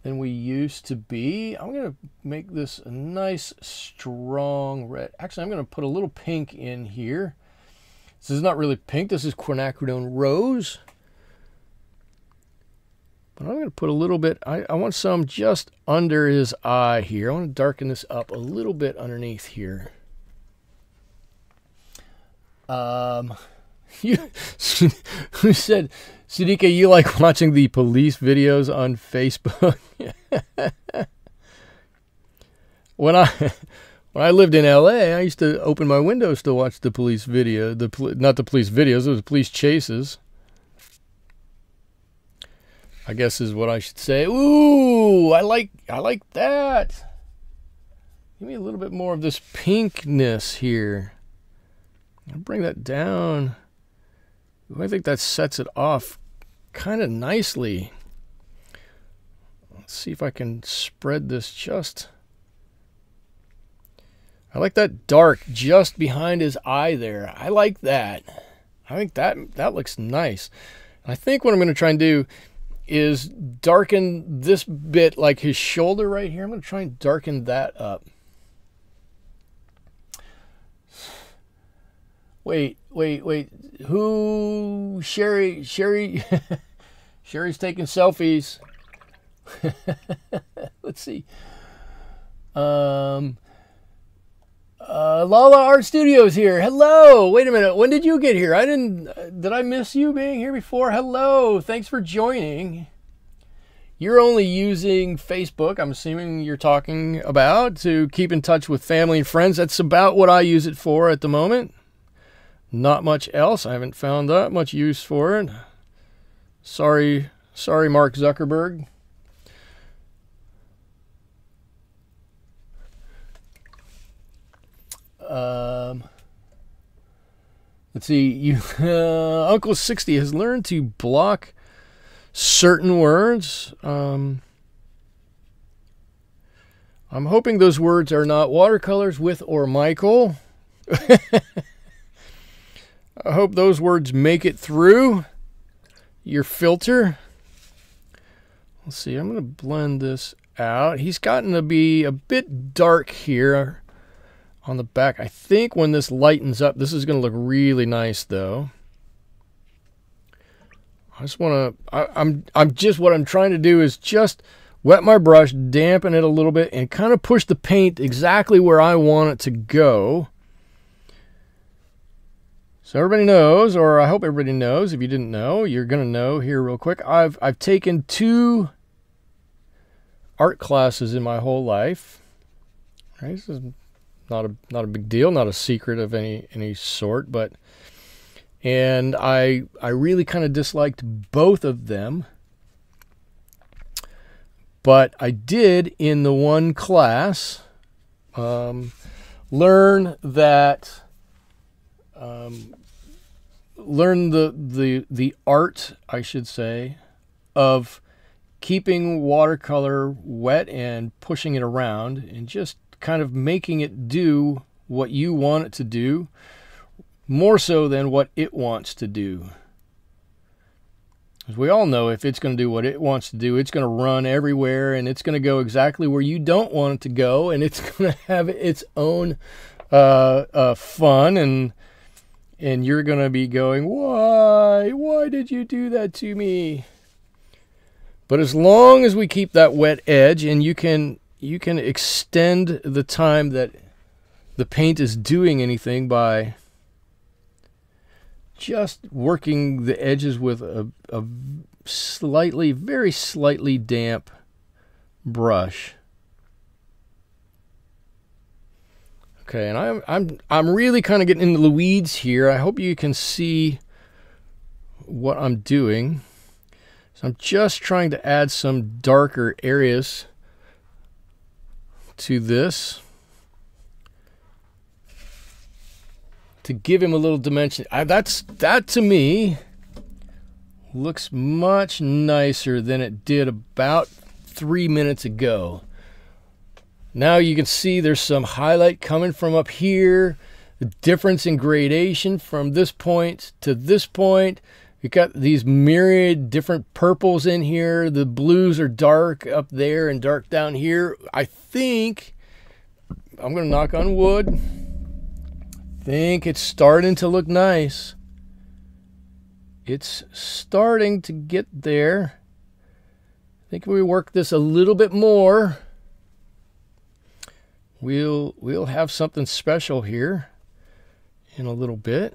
than we used to be. I'm going to make this a nice, strong red. Actually, I'm going to put a little pink in here. This is not really pink. This is Quiacridone Rose. But I'm going to put a little bit, I want some just under his eye here. I want to darken this up a little bit underneath here. Who said, Sudika, you like watching the police videos on Facebook? When I lived in LA, I used to open my windows to watch the police video. Not the police videos, it was police chases, I guess is what I should say. Ooh, I like that. Give me a little bit more of this pinkness here. I'll bring that down. Ooh, I think that sets it off kind of nicely. Let's see if I can spread this just. I like that dark just behind his eye there. I like that. I think that looks nice. I think what I'm going to try and do is darken this bit, like his shoulder right here. I'm going to try and darken that up. Wait. Who? Sherry. Sherry's taking selfies. Let's see. Lala Art Studios here. Hello. Wait a minute. When did you get here? Did I miss you being here before? Hello. Thanks for joining. You're only using Facebook, I'm assuming you're talking about, to keep in touch with family and friends. That's about what I use it for at the moment. Not much else. I haven't found that much use for it. Sorry, Mark Zuckerberg. Let's see. Uncle 60 has learned to block certain words. I'm hoping those words are not watercolors with or Michael. I hope those words make it through your filter. Let's see. I'm going to blend this out. He's gotten to be a bit dark here. on the back. I think when this lightens up, this is going to look really nice though. I just want to, what I'm trying to do is just wet my brush, dampen it a little bit, and kind of push the paint exactly where I want it to go. So everybody knows, or I hope everybody knows. If you didn't know, you're going to know here real quick. I've taken 2 art classes in my whole life. Right? This is not a big deal, not a secret of any sort, but and I really kind of disliked both of them. But I did in the one class learn that learn the art, I should say, of keeping watercolor wet and pushing it around and just kind of making it do what you want it to do, more so than what it wants to do. As we all know, if it's going to do what it wants to do, it's going to run everywhere, and it's going to go exactly where you don't want it to go, and it's going to have its own fun, and you're going to be going, why did you do that to me? But as long as we keep that wet edge, and you can extend the time that the paint is doing anything by just working the edges with a very slightly damp brush. Okay, and I'm really kind of getting into the weeds here. I hope you can see what I'm doing. So I'm just trying to add some darker areas to this to give him a little dimension. That to me looks much nicer than it did about 3 minutes ago. Now you can see there's some highlight coming from up here, the difference in gradation from this point to this point. You've got these myriad different purples in here. The blues are dark up there and dark down here. I think, I'm going to knock on wood, I think it's starting to look nice. It's starting to get there. I think if we work this a little bit more, we'll have something special here in a little bit.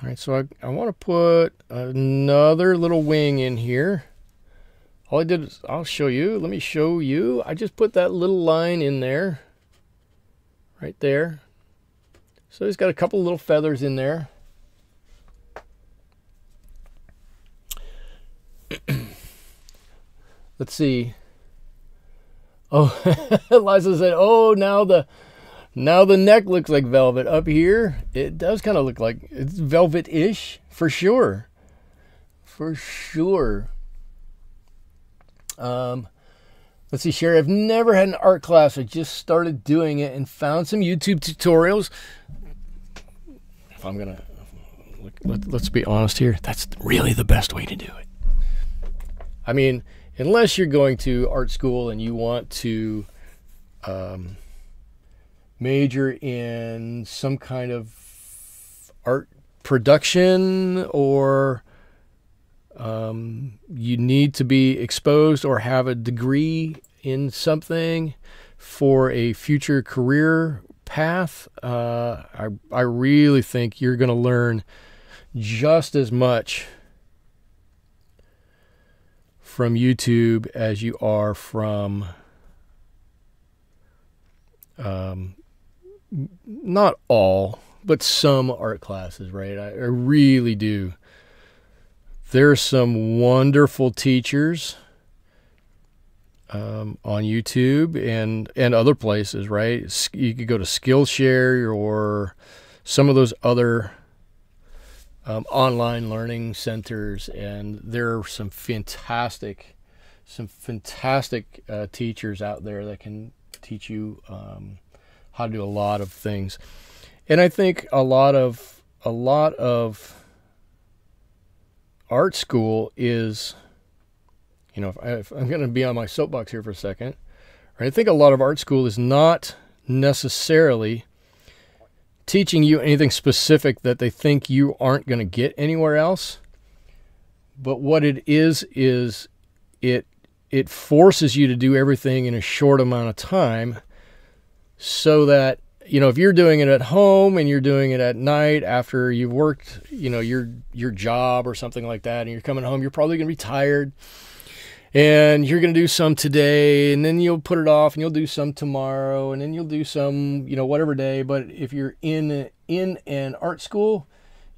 All right, so I want to put another little wing in here. All I did is, I'll show you. Let me show you. I just put that little line in there, right there. So he's got a couple little feathers in there. Let's see. Oh, Eliza said, oh, now the neck looks like velvet. Up here, it does kind of look like it's velvet-ish, for sure. For sure. Let's see, Sherry, I've never had an art class. I just started doing it and found some YouTube tutorials. If I'm going to, let's be honest here, that's really the best way to do it. I mean, unless you're going to art school and you want to major in some kind of art production, or you need to be exposed or have a degree in something for a future career path, I really think you're going to learn just as much from YouTube as you are from not all, but some art classes, right? I really do. There's some wonderful teachers on YouTube and other places, right? You could go to Skillshare or some of those other online learning centers, and there are some fantastic teachers out there that can teach you how to do a lot of things. And I think a lot of art school is, you know, if I'm going to be on my soapbox here for a second, right? I think a lot of art school is not necessarily teaching you anything specific that they think you aren't going to get anywhere else. But what it is it forces you to do everything in a short amount of time, so that, you know, if you're doing it at home and you're doing it at night after you've worked, you know, your job or something like that, and you're coming home, you're probably going to be tired, and you're going to do some today, and then you'll put it off, and you'll do some tomorrow, and then you'll do some, you know, whatever day. But if you're in an art school,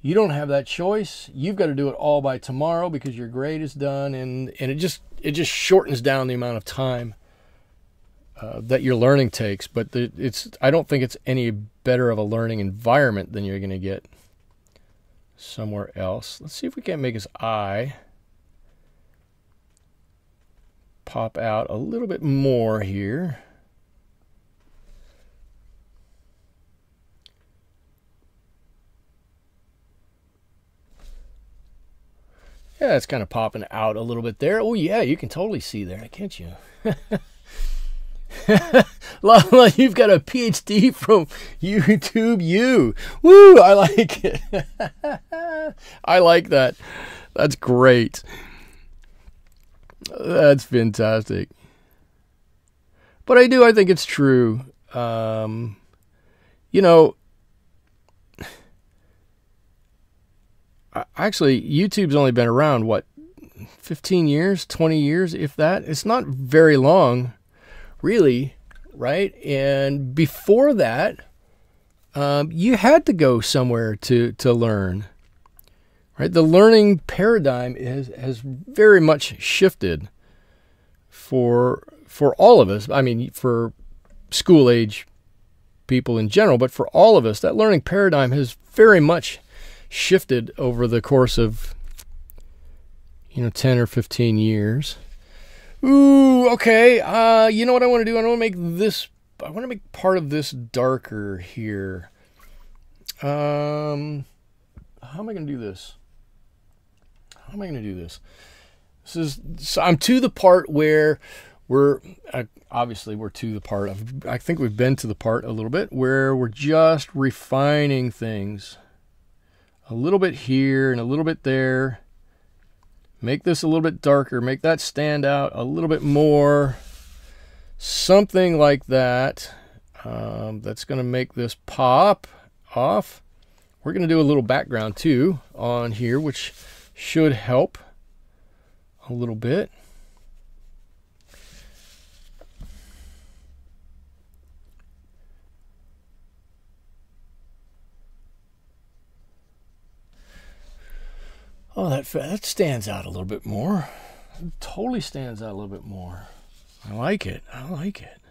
you don't have that choice. You've got to do it all by tomorrow because your grade is done, and it just shortens down the amount of time that your learning takes. But I don't think it's any better of a learning environment than you're going to get somewhere else. Let's see if we can't make his eye pop out a little bit more here. Yeah, it's kind of popping out a little bit there. Oh yeah, you can totally see there, can't you? Lala, you've got a PhD from YouTube U. Woo, I like it. I like that. That's great. That's fantastic. But I think it's true. You know, actually, YouTube's only been around, what, 15 years, 20 years, if that? It's not very long, really, right? And before that, you had to go somewhere to learn. Right, the learning paradigm has very much shifted for all of us. I mean, for school age people in general, but for all of us, that learning paradigm has very much shifted over the course of, you know, 10 or 15 years. Ooh, okay. You know what I want to do? I want to make part of this darker here. How am I going to do this? How am I going to do this? So I'm to the part where obviously we're to the part of, I think we've been to the part a little bit where we're just refining things a little bit here and a little bit there. Make this a little bit darker, make that stand out a little bit more. Something like that. That's going to make this pop off. We're going to do a little background too on here, which should help a little bit. Oh, that stands out a little bit more. It totally stands out a little bit more. I like it. I like it.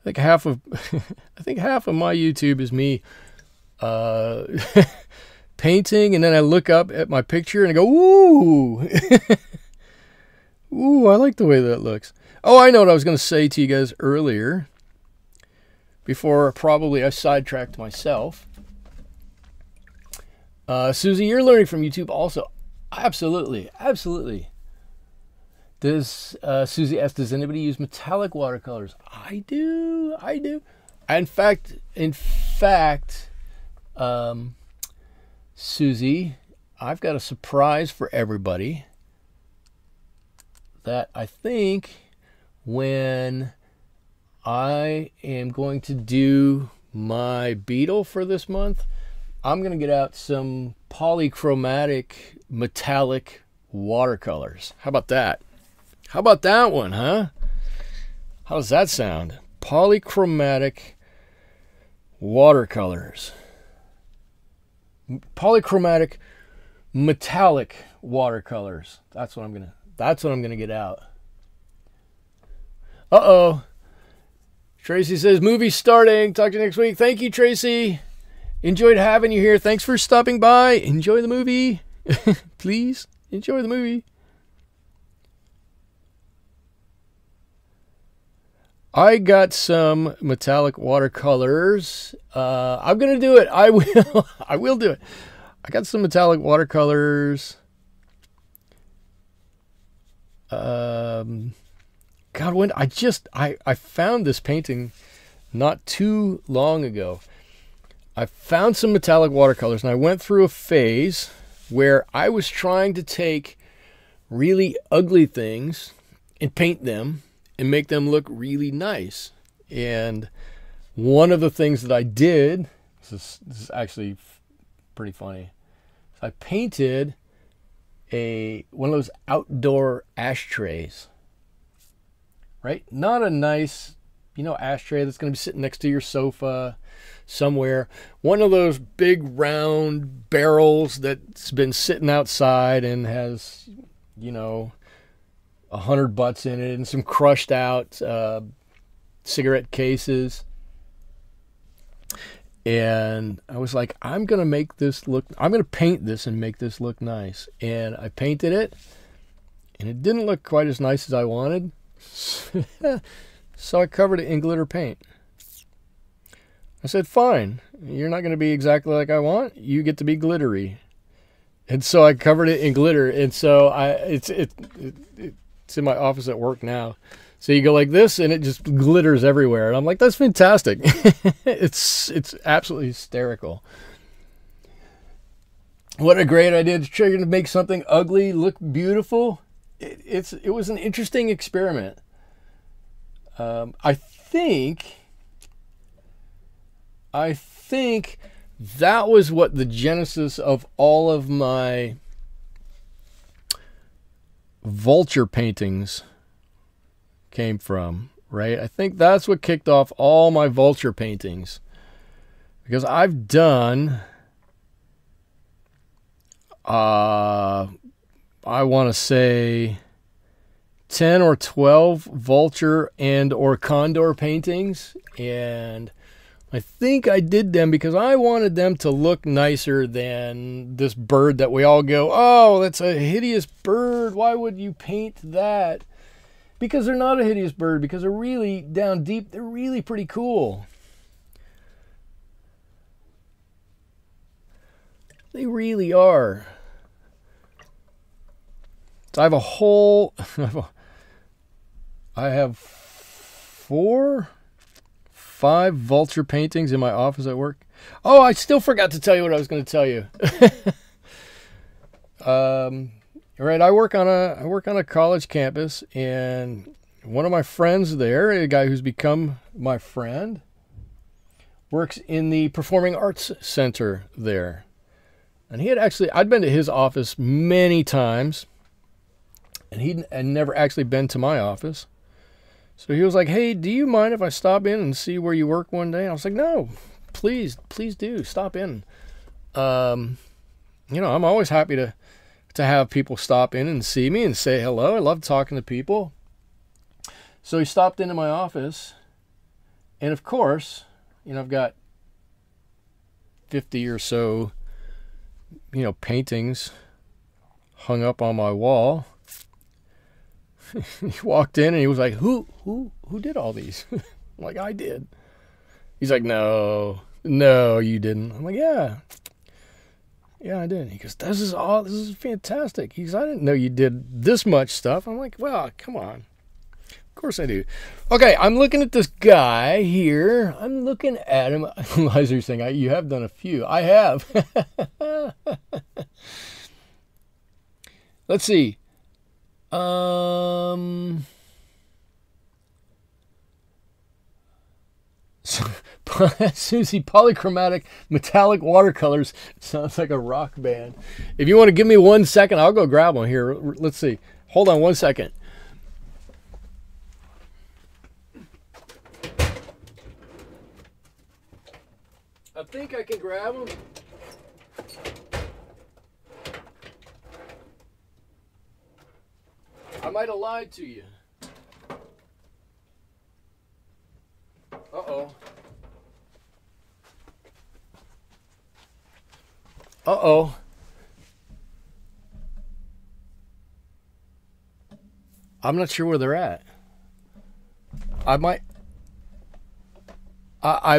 I think half of my YouTube is me painting, and then I look up at my picture and I go, ooh. Ooh, I like the way that looks. Oh, I know what I was going to say to you guys earlier before probably I sidetracked myself. Susie, you're learning from YouTube also. Absolutely, absolutely. Susie asks, does anybody use metallic watercolors? I do. In fact, Susie, I've got a surprise for everybody that I think when I am going to do my beetle for this month, I'm going to get out some polychromatic metallic watercolors. How about that? How about that one, huh? How does that sound? Polychromatic watercolors. Polychromatic metallic watercolors. That's what I'm gonna get out. Uh-oh. Tracy says, movie starting. Talk to you next week. Thank you, Tracy. Enjoyed having you here. Thanks for stopping by. Enjoy the movie. Please enjoy the movie. I got some metallic watercolors. I'm going to do it. I will. I will do it. I got some metallic watercolors. God, when I found this painting not too long ago. I found some metallic watercolors, and I went through a phase where I was trying to take really ugly things and paint them and make them look really nice. And one of the things that I did, this is actually pretty funny. I painted one of those outdoor ashtrays, right? Not a nice, ashtray that's going to be sitting next to your sofa somewhere. One of those big round barrels that's been sitting outside and has, 100 butts in it and some crushed out cigarette cases. And I was like, I'm going to paint this and make this look nice. And I painted it, and it didn't look quite as nice as I wanted. So I covered it in glitter paint. I said, fine, you're not going to be exactly like I want. You get to be glittery. And so I covered it in glitter. And so it's in my office at work now. So you go like this, and it just glitters everywhere. And I'm like, that's fantastic. It's absolutely hysterical. What a great idea to try to make something ugly look beautiful. It was an interesting experiment. I think that was what the genesis of all of my vulture paintings came from, right? I think that's what kicked off all my vulture paintings, because I've done I want to say 10 or 12 vulture and or condor paintings, and I think I did them because I wanted them to look nicer than this bird that we all go, oh, that's a hideous bird, why would you paint that? Because they're not a hideous bird, because they're really down deep, they're really pretty cool. They really are. So I have a whole, I have 4, 5 vulture paintings in my office at work. Oh, I still forgot to tell you what I was going to tell you. Right, I work on a college campus, and one of my friends there, a guy who's become my friend, works in the Performing Arts Center there. And I'd been to his office many times, and he'd never actually been to my office. So he was like, hey, do you mind if I stop in and see where you work one day? And I was like, no, please do, stop in. I'm always happy to have people stop in and see me and say hello. I love talking to people. So he stopped into my office, and of course, I've got 50 or so, paintings hung up on my wall. He walked in and he was like, who did all these? I'm like, I did. He's like, no, you didn't. I'm like, yeah, I did. He goes, this is fantastic. He goes, I didn't know you did this much stuff. I'm like, well, come on. Of course I do. Okay, I'm looking at this guy here. I'm looking at him. Eliza's saying, you have done a few. I have. Let's see. Susie, polychromatic metallic watercolors. Sounds like a rock band. If you want to give me 1 second, I'll go grab one here. Let's see. Hold on 1 second. I think I can grab them. I might have lied to you. Uh-oh. Uh-oh. I'm not sure where they're at. I might I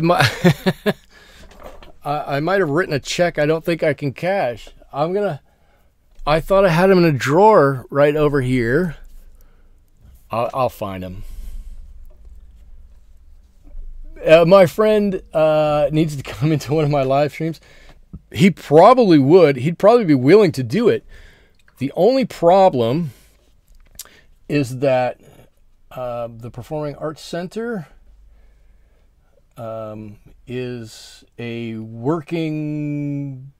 might have written a check I don't think I can cash. I thought I had them in a drawer right over here. I'll find them. My friend needs to come into one of my live streams. He probably would. He'd probably be willing to do it. The only problem is that the Performing Arts Center is a working,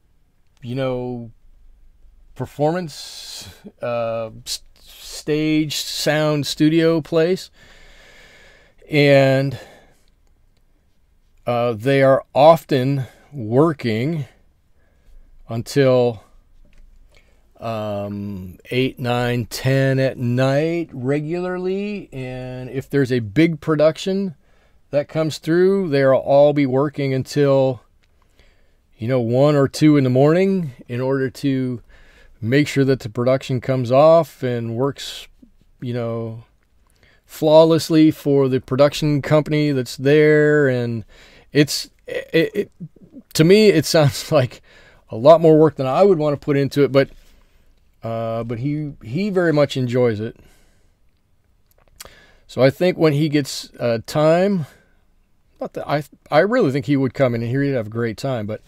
you know, performance stage sound studio place, and they are often working until 8, 9, 10 at night regularly. And if there's a big production that comes through, they'll all be working until, you know, 1 or 2 in the morning in order to make sure that the production comes off and works, you know, flawlessly for the production company that's there. And to me, it sounds like a lot more work than I would want to put into it, but he very much enjoys it. So I think when he gets time, not that I really think he would come in and he'd have a great time, but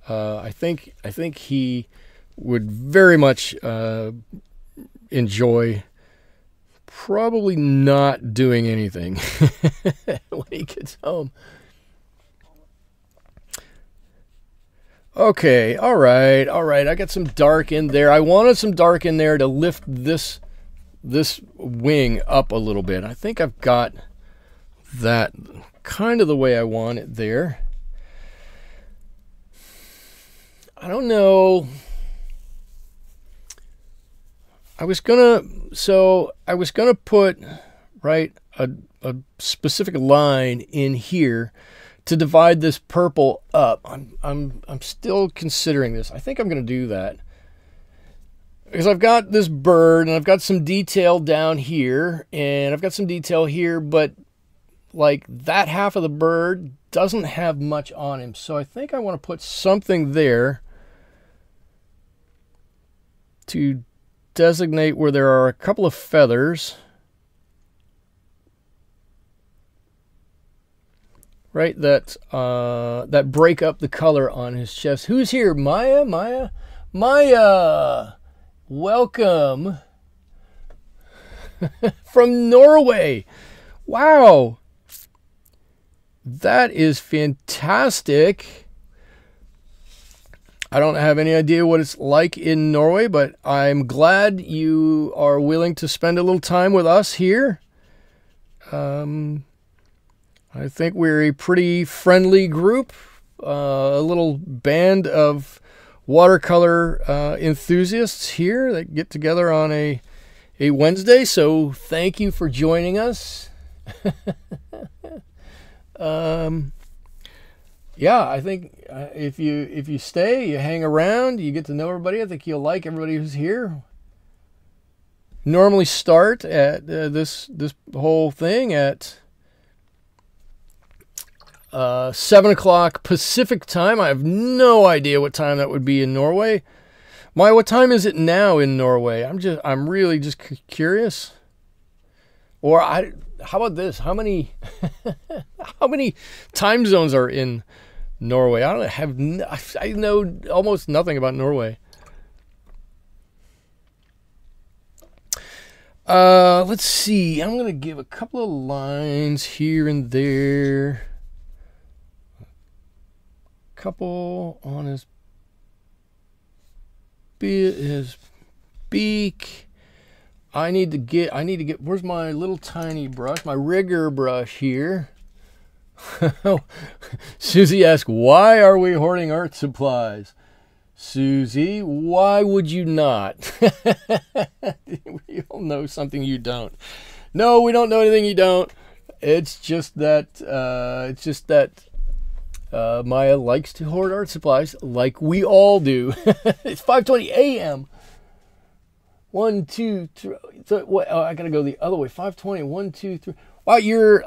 I think he would very much enjoy probably not doing anything when he gets home. Okay, all right. I got some dark in there. I wanted some dark in there to lift this wing up a little bit. I think I've got that kind of the way I want it there. I don't know. I was gonna put right a specific line in here to divide this purple up. I'm still considering this. I think I'm gonna do that because I've got this bird and I've got some detail down here and I've got some detail here, but like that half of the bird doesn't have much on him. So I think I want to put something there to designate where there are a couple of feathers, right, that break up the color on his chest. Who's here? Maya, welcome from Norway. Wow, that is fantastic. I don't have any idea what it's like in Norway, but I'm glad you are willing to spend a little time with us here. I think we're a pretty friendly group, a little band of watercolor enthusiasts here that get together on a Wednesday. So thank you for joining us. Yeah, I think if you stay, you hang around, you get to know everybody. I think you'll like everybody who's here. Normally start at this whole thing at 7 o'clock Pacific time. I have no idea what time that would be in Norway. What time is it now in Norway? I'm really just curious. Or how about this? How many time zones are in Norway? I know almost nothing about Norway. Let's see. I'm gonna give a couple of lines here and there. A couple on his beak. I need to get. Where's my little tiny brush? My rigger brush here. Susie asks, why are we hoarding art supplies? Susie, why would you not? We all know something you don't. No, we don't know anything you don't. It's just that Maya likes to hoard art supplies like we all do. It's 5:20 a.m. 1, 2, 3. Oh, I gotta go the other way. 5:20. 1, 2, 3. Wow, you're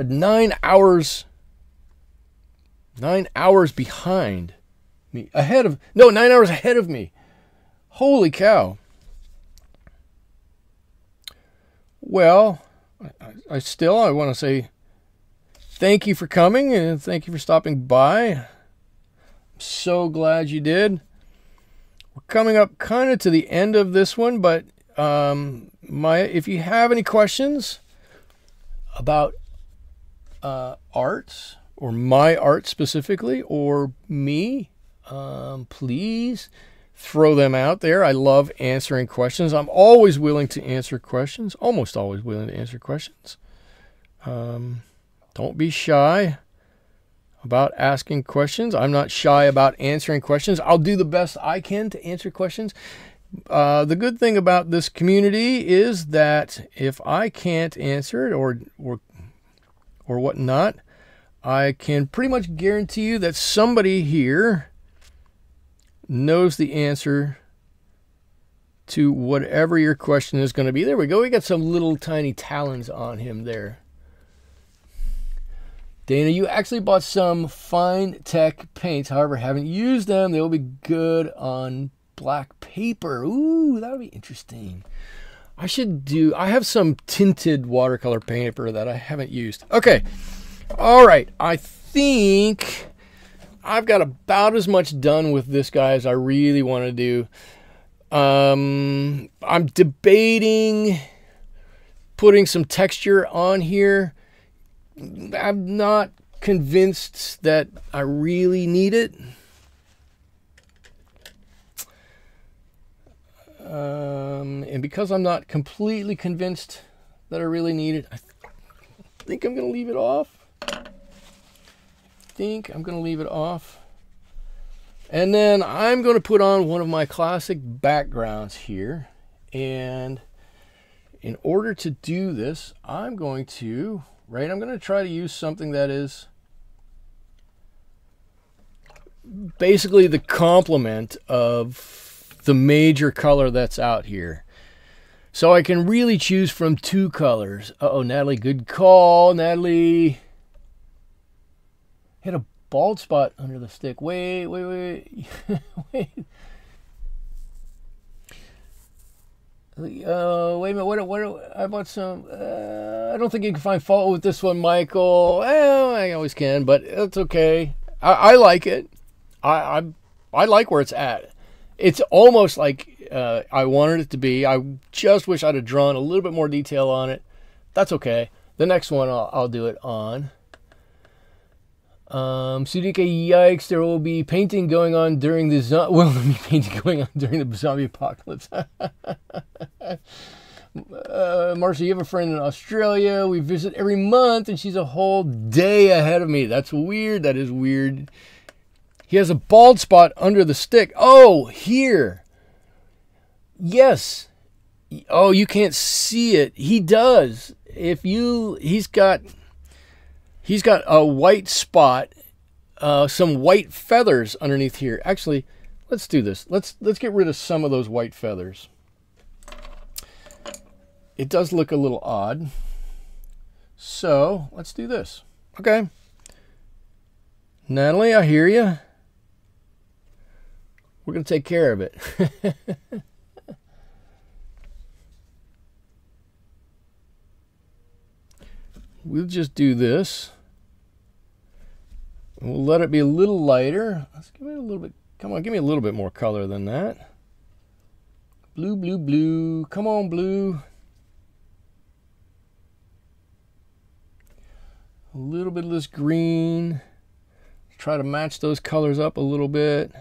9 hours. 9 hours behind me. 9 hours ahead of me. Holy cow. Well, I want to say thank you for coming and thank you for stopping by. I'm so glad you did. We're coming up kind of to the end of this one, but if you have any questions about art, or my art specifically, or me, please throw them out there. I love answering questions. I'm always willing to answer questions, almost always willing to answer questions. Don't be shy about asking questions. I'm not shy about answering questions. I'll do the best I can to answer questions. The good thing about this community is that if I can't answer it or whatnot, I can pretty much guarantee you that somebody here knows the answer to whatever your question is going to be. There we go. We got some little tiny talons on him there. Dana, you actually bought some fine tech paints. However, haven't used them. They will be good on black paper. Ooh, that'll be interesting. I have some tinted watercolor paper that I haven't used. Okay. All right. I think I've got about as much done with this guy as I really want to do. I'm debating putting some texture on here. I'm not convinced that I really need it. And because I'm not completely convinced that I really need it, I think I'm going to leave it off. And then I'm going to put on one of my classic backgrounds here. And in order to do this, I'm going to try to use something that is basically the complement of the major color that's out here. So I can really choose from two colors. Uh-oh, Natalie, good call, Natalie. Hit a bald spot under the stick. Wait. Wait. Wait a minute. I bought some. I don't think you can find fault with this one, Michael. Well, I always can, but it's okay. I like it. I like where it's at. It's almost like I wanted it to be. I just wish I'd have drawn a little bit more detail on it. That's okay. The next one I'll do it on. Sudika, yikes! There will be painting going on during the zombie apocalypse. Marcia, you have a friend in Australia. We visit every month, and she's a whole day ahead of me. That's weird. That is weird. He has a bald spot under the stick. Oh, here. Yes. Oh, you can't see it. He does. He's got a white spot, some white feathers underneath here. Actually, let's do this. Let's get rid of some of those white feathers. It does look a little odd. So let's do this. Okay. Natalie, I hear you. We're going to take care of it. We'll just do this. And we'll let it be a little lighter. Let's give it a little bit. Come on, give me a little bit more color than that. Blue, blue, blue. Come on, blue. A little bit of this green. Try to match those colors up a little bit.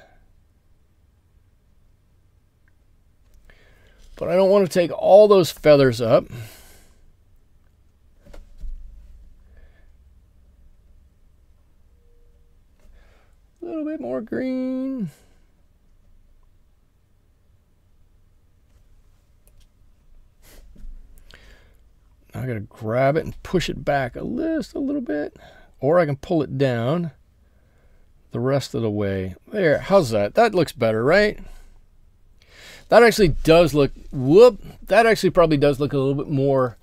But I don't want to take all those feathers up. A little bit more green. Now I got to grab it and push it back just a little bit. Or I can pull it down the rest of the way. There, how's that? That looks better, right? That actually does look, that actually probably does look a little bit more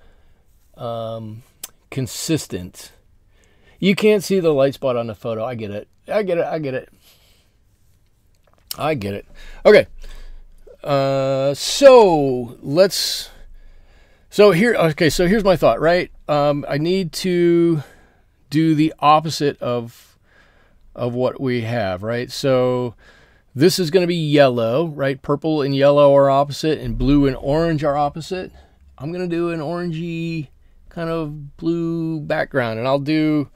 consistent. You can't see the light spot on the photo. I get it. Okay. So let's So here, okay, so here's my thought, right? I need to do the opposite of what we have, right? So this is going to be yellow, right? Purple and yellow are opposite, and blue and orange are opposite. I'm going to do an orangey kind of blue background, and I'll do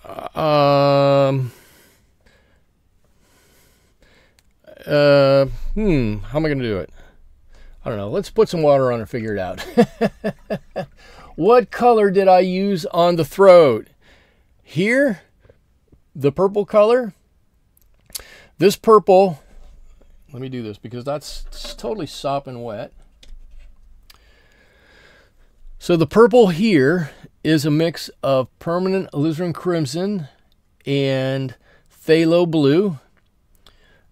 how am I going to do it? I don't know. Let's put some water on and figure it out. What color did I use on the throat? Here, the purple color. This purple, let me do this because that's totally sopping wet. So the purple here is a mix of permanent alizarin crimson and phthalo blue.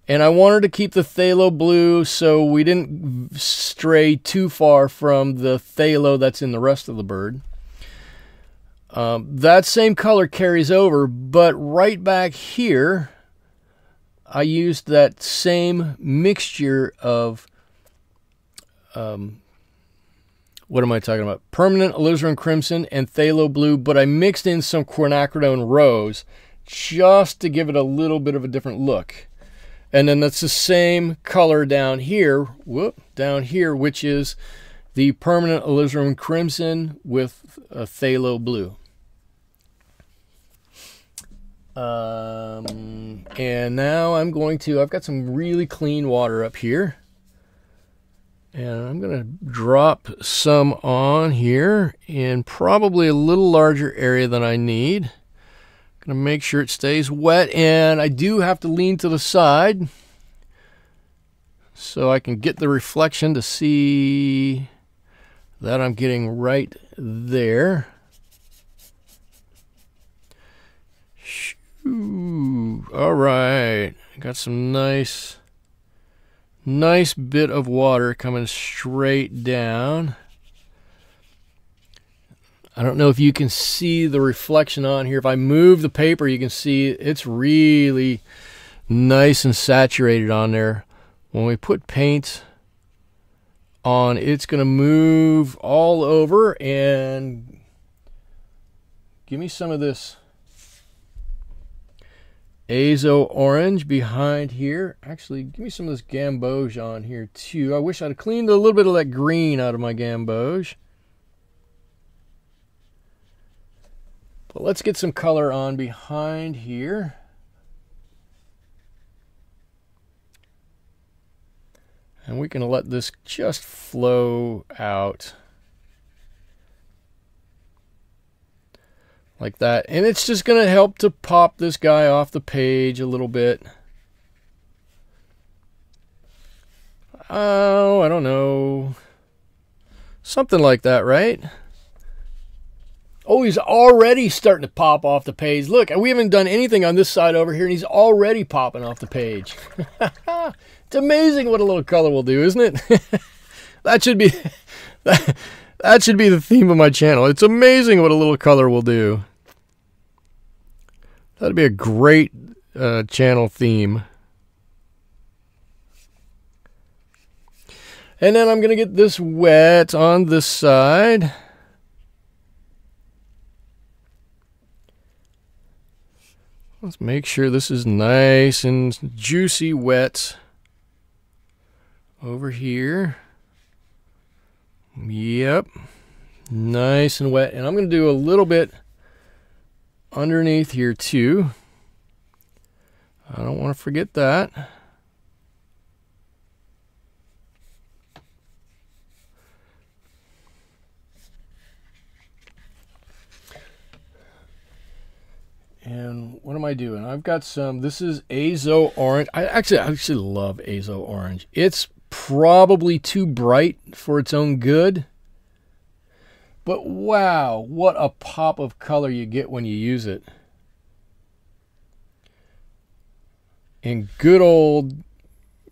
And I wanted to keep the phthalo blue so we didn't stray too far from the phthalo that's in the rest of the bird. That same color carries over, but right back here, I used that same mixture of, what am I talking about? Permanent alizarin crimson and phthalo blue, but I mixed in some Quiacridone Rose just to give it a little bit of a different look. And then that's the same color down here, which is the permanent alizarin crimson with a phthalo blue. And now I'm going to, I've got some really clean water up here. And I'm going to drop some on here in probably a little larger area than I need. Going to make sure it stays wet, and I do have to lean to the side so I can get the reflection to see that I'm getting right there. Shoo. All right, got some nice bit of water coming straight down. I don't know if you can see the reflection on here. If I move the paper, you can see it's really nice and saturated on there. When we put paint on, it's going to move all over. And give me some of this Azo Orange behind here. Actually, give me some of this Gamboge on here too. I wish I'd cleaned a little bit of that green out of my Gamboge. But let's get some color on behind here. And we can let this just flow out. Like that. And it's just going to help to pop this guy off the page a little bit. Oh, I don't know. Something like that, right? Oh, he's already starting to pop off the page. Look, we haven't done anything on this side over here, and he's already popping off the page. It's amazing what a little color will do, isn't it? That should be that should be the theme of my channel. It's amazing what a little color will do. That'd be a great channel theme. And then I'm going to get this wet on this side. Let's make sure this is nice and juicy wet over here. Yep. Nice and wet. And I'm going to do a little bit underneath here too. I don't want to forget that. And what am I doing? I've got some, this is Azo Orange. I actually love Azo Orange. It's probably too bright for its own good. But wow, what a pop of color you get when you use it. And good old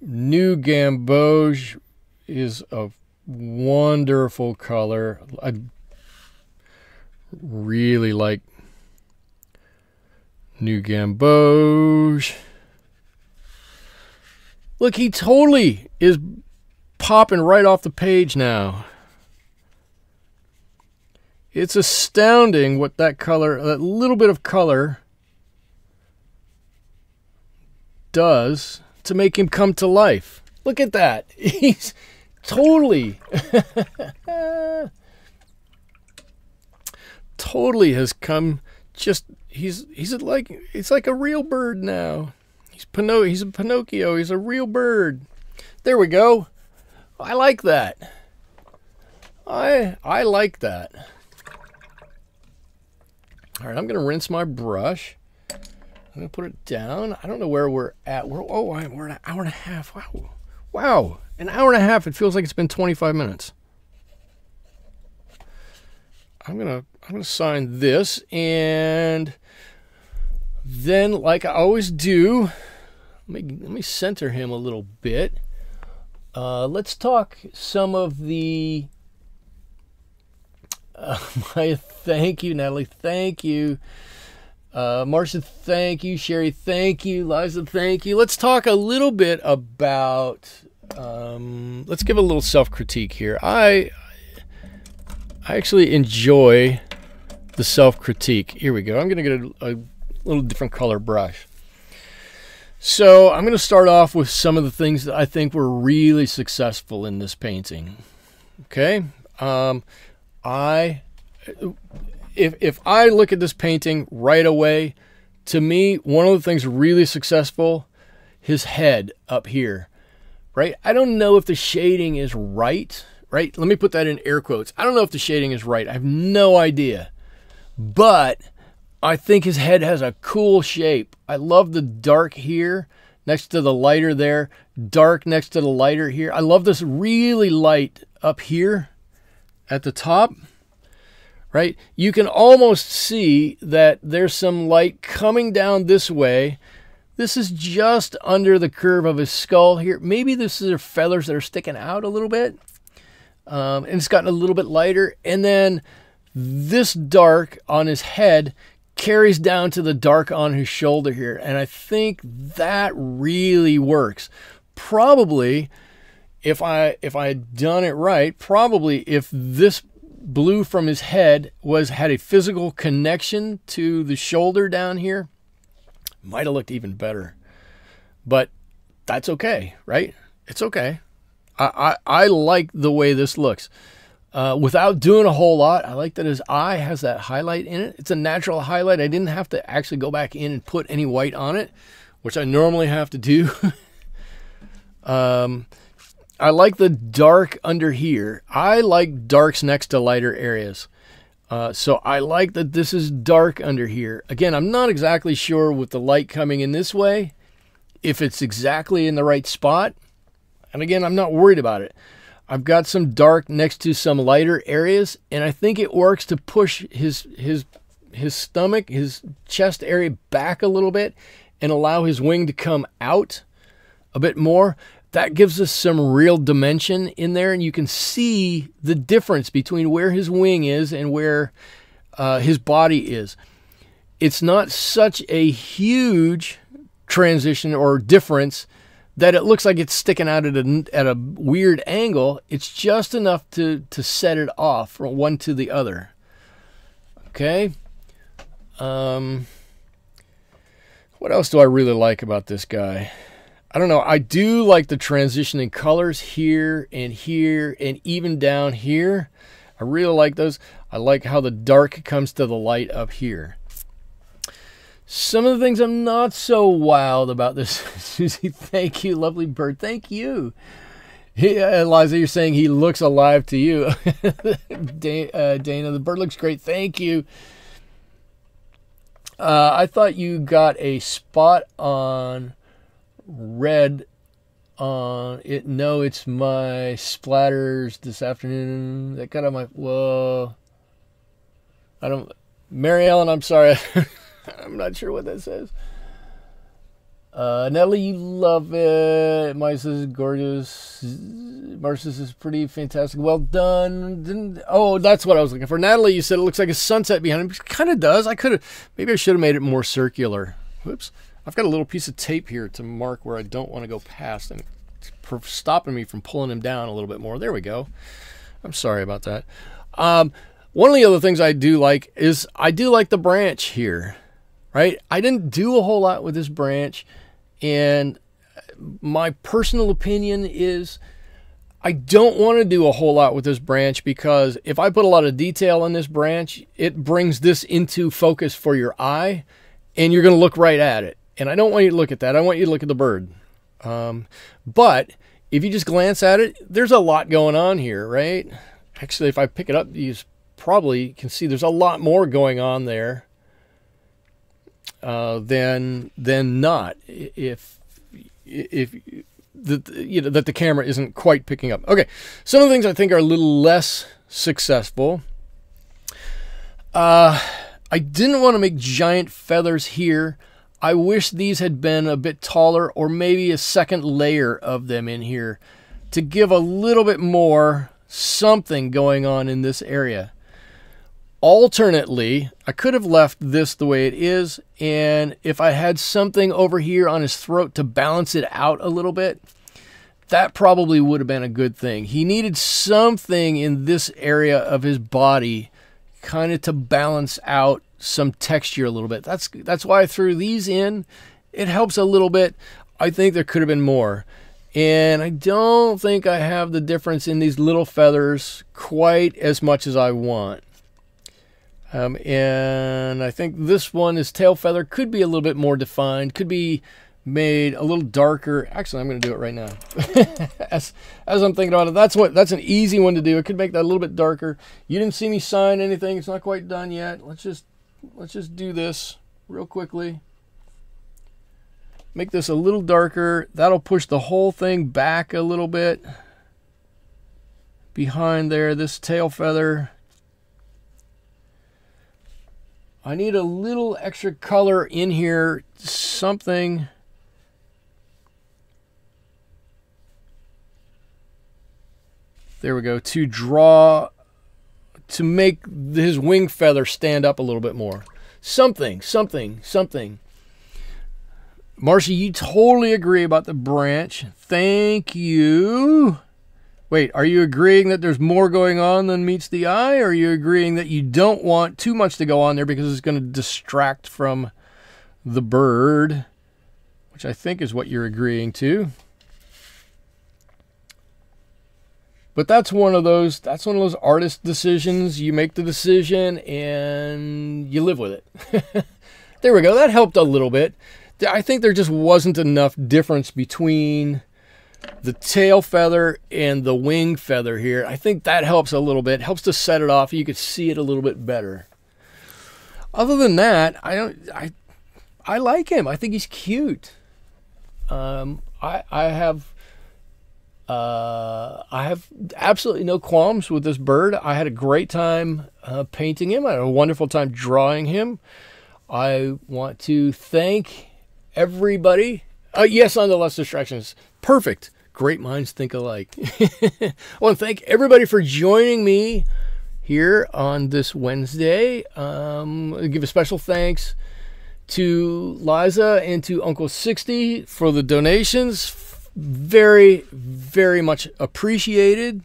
new Gamboge is a wonderful color. I really like new Gamboge. Look, he totally is popping right off the page now. It's astounding what that color, that little bit of color, does to make him come to life. Look at that. He's totally, totally has come. Just he's like, it's like a real bird now. He's a Pinocchio. He's a real bird. There we go. I like that. I like that. All right, I'm going to rinse my brush. I'm going to put it down. I don't know where we're at. We're an hour and a half. Wow. Wow. An hour and a half. It feels like it's been 25 minutes. I'm going to sign this, and then, like I always do, let me center him a little bit. Let's talk some of the thank you, Natalie. Thank you. Marcia, thank you. Sherry, thank you. Liza, thank you. Let's talk a little bit about, let's give a little self-critique here. I actually enjoy the self-critique. Here we go. I'm going to get a little different color brush. So I'm going to start off with some of the things that I think were really successful in this painting. Okay. If I look at this painting right away, to me, one of the things really successful, his head up here, right? I don't know if the shading is right, right? Let me put that in air quotes. I don't know if the shading is right. I have no idea. But I think his head has a cool shape. I love the dark here next to the lighter there, dark next to the lighter here. I love this really light up here at the top. Right? You can almost see that there's some light coming down this way. This is just under the curve of his skull here. Maybe this is feathers that are sticking out a little bit. And it's gotten a little bit lighter. And then this dark on his head carries down to the dark on his shoulder here. And I think that really works. Probably, if I had done it right, probably if this blue from his head had a physical connection to the shoulder down here, might have looked even better. But that's okay, right? It's okay. I like the way this looks. Without doing a whole lot, I like that his eye has that highlight in it. It's a natural highlight. I didn't have to actually go back in and put any white on it, which I normally have to do. I like the dark under here. I like darks next to lighter areas. So I like that this is dark under here. Again, I'm not exactly sure with the light coming in this way, if it's exactly in the right spot. And again, I'm not worried about it. I've got some dark next to some lighter areas, and I think it works to push his stomach, his chest area back a little bit and allow his wing to come out a bit more. That gives us some real dimension in there, and you can see the difference between where his wing is and where his body is. It's not such a huge transition or difference that it looks like it's sticking out at a weird angle. It's just enough to set it off from one to the other. Okay. What else do I really like about this guy? I don't know. I do like the transitioning colors here and even down here. I really like those. I like how the dark comes to the light up here. Some of the things I'm not so wild about this. Susie, thank you. Lovely bird. Thank you. Eliza, you're saying he looks alive to you. Dana, the bird looks great. Thank you. I thought you got a spot on red on it. No, it's my splatters this afternoon. That got on my, whoa. I don't, Mary Ellen, I'm sorry. I'm not sure what that says. Natalie, you love it. Mine says gorgeous. Marcus is pretty fantastic. Well done. Oh, that's what I was looking for. Natalie, you said it looks like a sunset behind him. It kind of does. Maybe I should have made it more circular. Whoops. I've got a little piece of tape here to mark where I don't want to go past, and it's stopping me from pulling him down a little bit more. There we go. I'm sorry about that. One of the other things I do like is I do like the branch here, right? I didn't do a whole lot with this branch, and my personal opinion is I don't want to do a whole lot with this branch, because if I put a lot of detail on this branch, it brings this into focus for your eye, and you're going to look right at it. And I don't want you to look at that. I want you to look at the bird. But if you just glance at it, there's a lot going on here, right? Actually, if I pick it up, you probably can see there's a lot more going on there than not. If that the camera isn't quite picking up. Okay, some of the things I think are a little less successful. I didn't want to make giant feathers here. I wish these had been a bit taller, or maybe a second layer of them in here to give a little bit more something going on in this area. Alternately, I could have left this the way it is, and if I had something over here on his throat to balance it out a little bit, that probably would have been a good thing. He needed something in this area of his body kind of to balance out some texture a little bit. That's why I threw these in. It helps a little bit. I think there could have been more. And I don't think I have the difference in these little feathers quite as much as I want. And I think this one, his tail feather, could be a little bit more defined, could be made a little darker. Actually, I'm going to do it right now. as I'm thinking about it, that's an easy one to do. I could make that a little bit darker. You didn't see me sign anything. It's not quite done yet. Let's just do this real quickly. Make this a little darker. That'll push the whole thing back a little bit behind there, this tail feather. I need a little extra color in here, something. There we go, to make his wing feather stand up a little bit more. Something. Marcy, you totally agree about the branch. Thank you. Wait, are you agreeing that there's more going on than meets the eye? Or are you agreeing that you don't want too much to go on there because it's going to distract from the bird? Which I think is what you're agreeing to. But that's one of those artist decisions. You make the decision and you live with it. There we go. That helped a little bit. I think there just wasn't enough difference between the tail feather and the wing feather here. I think that helps a little bit. Helps to set it off. You could see it a little bit better. Other than that, I like him. I think he's cute. I have absolutely no qualms with this bird. I had a great time painting him. I had a wonderful time drawing him. I want to thank everybody. Yes, on the less distractions. Perfect. Great minds think alike. I want to thank everybody for joining me here on this Wednesday. I'll give a special thanks to Liza and to Uncle 60 for the donations. Very, very much appreciated.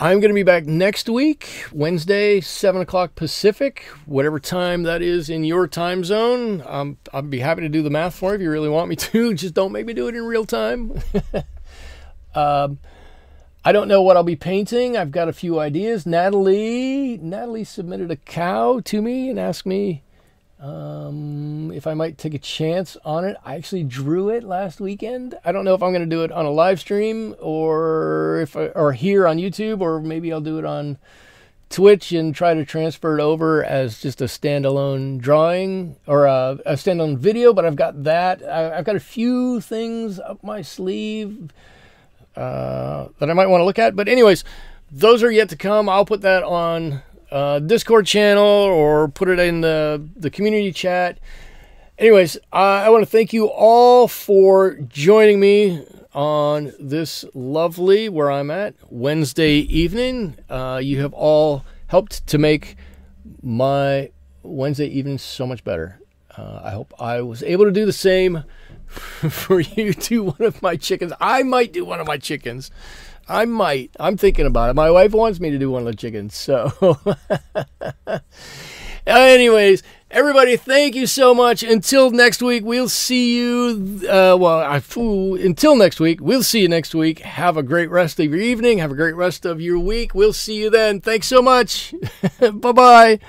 I'm going to be back next week, Wednesday, 7 o'clock Pacific, whatever time that is in your time zone. I'll be happy to do the math for you if you really want me to. Just don't make me do it in real time. I don't know what I'll be painting. I've got a few ideas. Natalie submitted a cow to me and asked me if I might take a chance on it. I actually drew it last weekend. I don't know if I'm going to do it on a live stream or here on YouTube, or maybe I'll do it on Twitch and try to transfer it over as just a standalone drawing or a standalone video. But I've got that. I've got a few things up my sleeve that I might want to look at. But anyways, those are yet to come. I'll put that on Discord channel or put it in the community chat. Anyways, I want to thank you all for joining me on this lovely, where I'm at, Wednesday evening. You have all helped to make my Wednesday evening so much better. I hope I was able to do the same for you to one of my chickens. I might do one of my chickens. I might. I'm thinking about it. My wife wants me to do one of the chickens, so. Anyways, everybody, thank you so much. Until next week, we'll see you. Until next week, we'll see you next week. Have a great rest of your evening. Have a great rest of your week. We'll see you then. Thanks so much. Bye-bye.